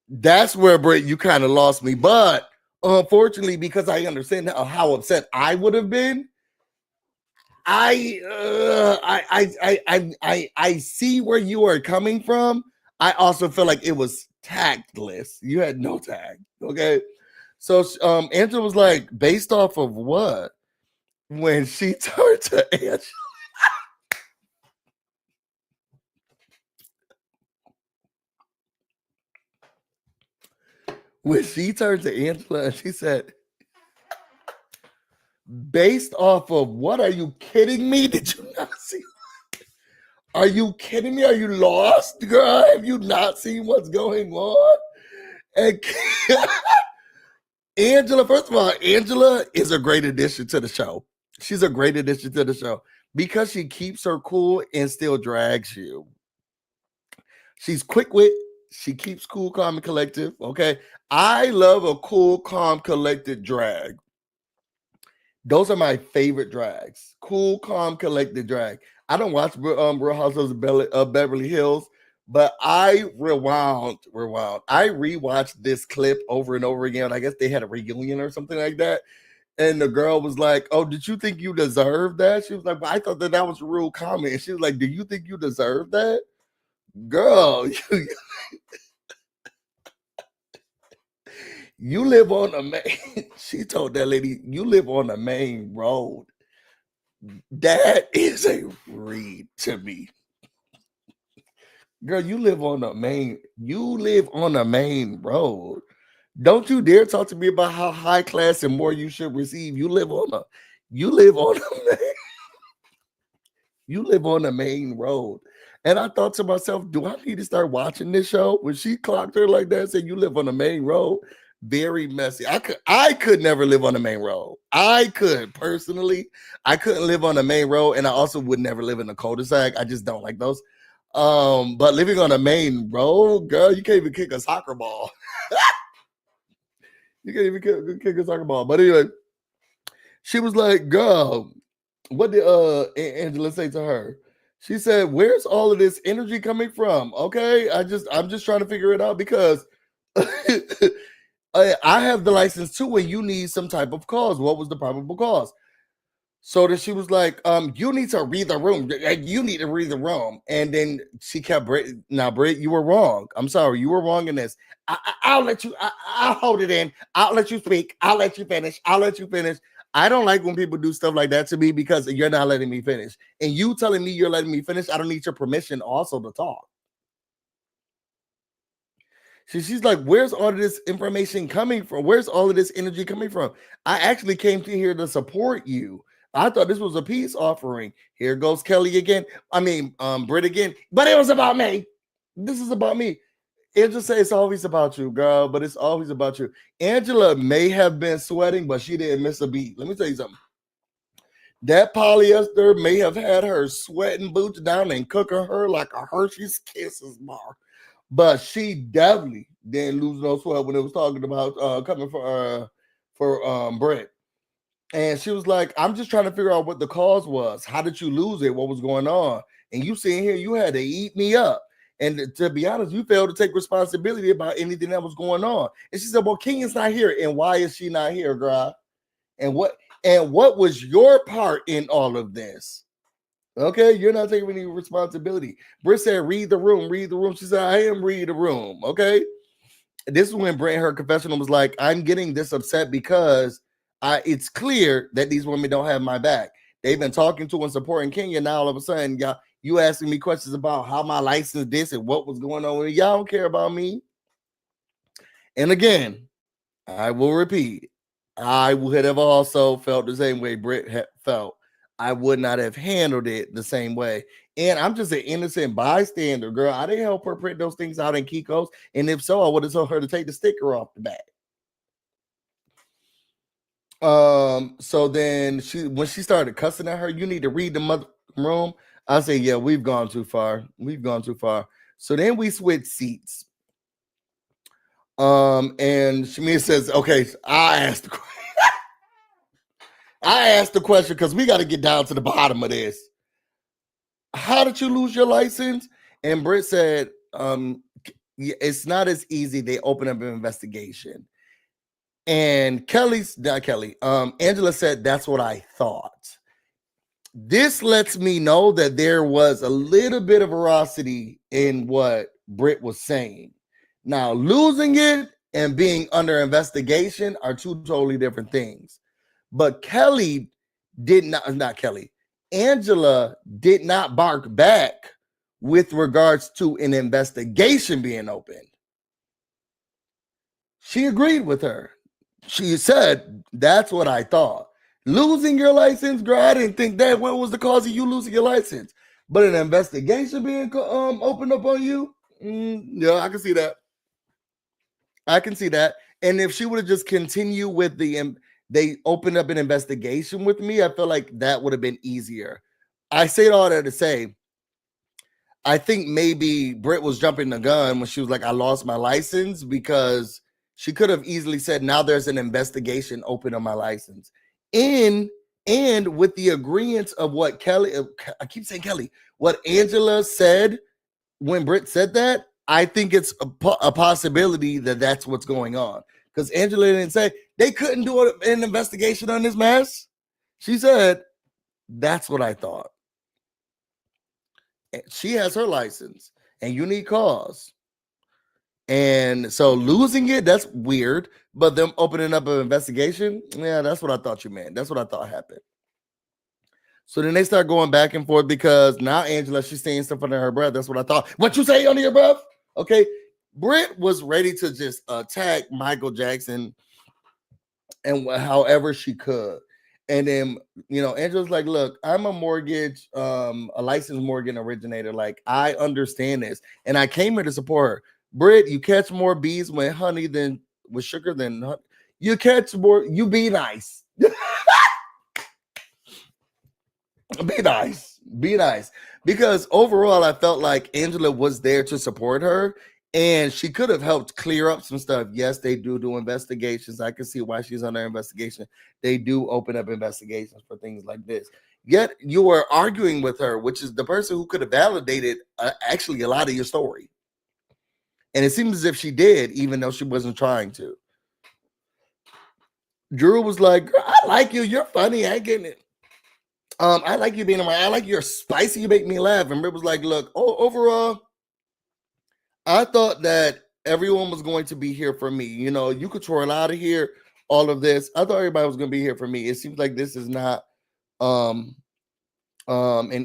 That's where, Brit, you kind of lost me. But unfortunately, because I understand how upset I would have been, I see where you are coming from. I also feel like it was tactless. You had no tact. Okay. So Angela was like, based off of what? When she turned to Angela. When she turned to Angela and she said, based off of what? Are you kidding me? Did you not see? Are you kidding me? Are you lost, girl? Have you not seen what's going on? And Angela, first of all, Angela is a great addition to the show. She's a great addition to the show because she keeps her cool and still drags you. She's quick wit. She keeps cool, calm, and collective. Okay. I love a cool, calm, collected drag. Those are my favorite drags. Cool, calm, collected drag. I don't watch Real Housewives of Beverly Hills, but I rewound. I rewatched this clip over and over again. I guess they had a reunion or something like that. And the girl was like, "Oh, did you think you deserved that?" She was like, "But I thought that was a real comment." And she was like, "Do you think you deserve that?" Girl, you live on the main. She told that lady, "You live on the main road." That is a read to me. Girl, you live on the main road. Don't you dare talk to me about how high class and more you should receive. You live on the you live on the main road. And I thought to myself, do I need to start watching this show? When she clocked her like that, said you live on the main road, very messy. I could never live on the main road. I couldn't live on the main road, and I also would never live in a cul-de-sac. I just don't like those. But living on the main road, girl, you can't even kick a soccer ball. You can't even kick a soccer ball. But anyway, she was like, girl, what did Angela say to her? She said, where's all of this energy coming from? Okay, I'm just trying to figure it out because I have the license too when you need some type of cause. What was the probable cause? So that she was like, you need to read the room. You need to read the room. And then she kept, Brit, you were wrong. I'm sorry. You were wrong in this. I'll let you, I'll hold it in. I'll let you speak. I'll let you finish. I don't like when people do stuff like that to me because you're not letting me finish. And you telling me you're letting me finish, I don't need your permission also to talk. She's like, where's all of this information coming from? Where's all of this energy coming from? I actually came to here to support you. I thought this was a peace offering. Here goes Kelli again. I mean, Brit again. But it was about me. This is about me. Angela said it's always about you, girl, but it's always about you. Angela may have been sweating, but she didn't miss a beat. Let me tell you something. That polyester may have had her sweating boots down and cooking her like a Hershey's Kisses bar. But she definitely didn't lose no sweat when it was talking about coming for Brit. And she was like, I'm just trying to figure out what the cause was. How did you lose it? What was going on? And you sitting here, you had to eat me up. And to be honest, you failed to take responsibility about anything that was going on. And she said, well, Kenya's not here. And why is she not here, girl? And what was your part in all of this? Okay, you're not taking any responsibility. Brit said, read the room. She said, I am read the room. Okay. This is when Brit, her confessional was like, I'm getting this upset because it's clear that these women don't have my back. They've been talking to and supporting Kenya. Now all of a sudden, you asking me questions about how my license this and what was going on with it. Y'all don't care about me. And again, I will repeat, I would have also felt the same way Brit felt. I would not have handled it the same way. And I'm just an innocent bystander, girl. I didn't help her print those things out in Kiko's. And if so, I would have told her to take the sticker off the back. So then when she started cussing at her, you need to read the mother room. I say, yeah, we've gone too far. So then we switched seats. And Shamia says, okay, I asked the question because we got to get down to the bottom of this. How did you lose your license? And Brit said, it's not as easy. They open up an investigation. And Angela said, that's what I thought. This lets me know that there was a little bit of veracity in what Brit was saying. Now, losing it and being under investigation are two totally different things. But Kelli did not Kelli. Angela did not bark back with regards to an investigation being opened. She agreed with her. She said, that's what I thought. Losing your license, girl, I didn't think that. What was the cause of you losing your license? But an investigation being opened up on you, yeah, I can see that. I can see that. And if she would have just continued with they opened up an investigation with me, I feel like that would have been easier. I say all that to say, I think maybe Britt was jumping the gun when she was like, I lost my license, because she could have easily said, now there's an investigation open on my license. And with the agreement of what Kelli, I keep saying Kelli, what Angela said when Britt said that, I think it's a possibility that that's what's going on. Because Angela didn't say they couldn't do an investigation on this mess. She said, that's what I thought. She has her license and unique cause. And so losing it, that's weird. But them opening up an investigation, yeah, that's what I thought you meant. That's what I thought happened. So then they start going back and forth because now Angela, she's saying stuff under her breath. That's what I thought. What you say under your breath? Okay. Britt was ready to just attack Michael Jackson and however she could. And then, Angela's like, look, I'm a licensed mortgage originator. Like, I understand this. And I came here to support her. Britt, you catch more bees with honey than with sugar than honey. You catch more, you be nice. Be nice. Because overall, I felt like Angela was there to support her. And she could have helped clear up some stuff. Yes, they do investigations. I can see why she's under investigation. They do open up investigations for things like this. Yet you were arguing with her, which is the person who could have validated actually a lot of your story. And it seems as if she did, even though she wasn't trying to. Drew was like, girl, I like you. You're funny. I ain't getting it. I like you being around. I like you're spicy. You make me laugh. And Brit was like, look, overall, I thought that everyone was going to be here for me. You could twirl out of here, all of this. I thought everybody was going to be here for me. It seems like this is not an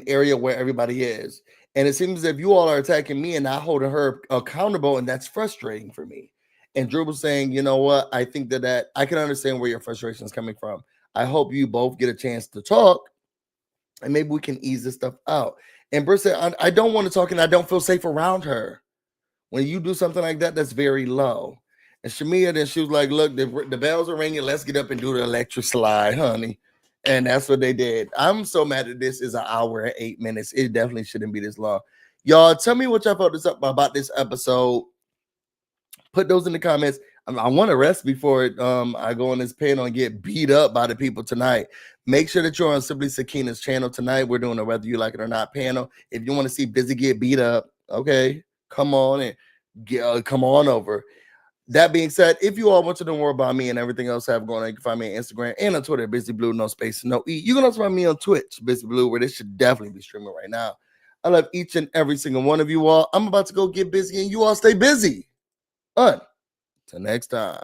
area where everybody is. And it seems as if you all are attacking me and not holding her accountable, and that's frustrating for me. And Drew was saying, you know what? I think that I can understand where your frustration is coming from. I hope you both get a chance to talk, and maybe we can ease this stuff out. And Britt said, I don't want to talk, and I don't feel safe around her. When you do something like that, that's very low. And Shamia, then she was like, look, the bells are ringing. Let's get up and do the electric slide, honey. And that's what they did. I'm so mad that this is an hour and 8 minutes. It definitely shouldn't be this long. Y'all, tell me what y'all thought about this episode. Put those in the comments. I want to rest before I go on this panel and get beat up by the people tonight. Make sure that you're on Simply Sakina's channel tonight. We're doing a whether you like it or not panel. If you want to see Busy get beat up, okay, come on and come on over. That being said, if you all want to know more about me and everything else I have going on, you can find me on Instagram and on Twitter, BusyBlu, no space, no E. You can also find me on Twitch, BusyBlu, where this should definitely be streaming right now. I love each and every single one of you all. I'm about to go get busy, and you all stay busy. Until next time.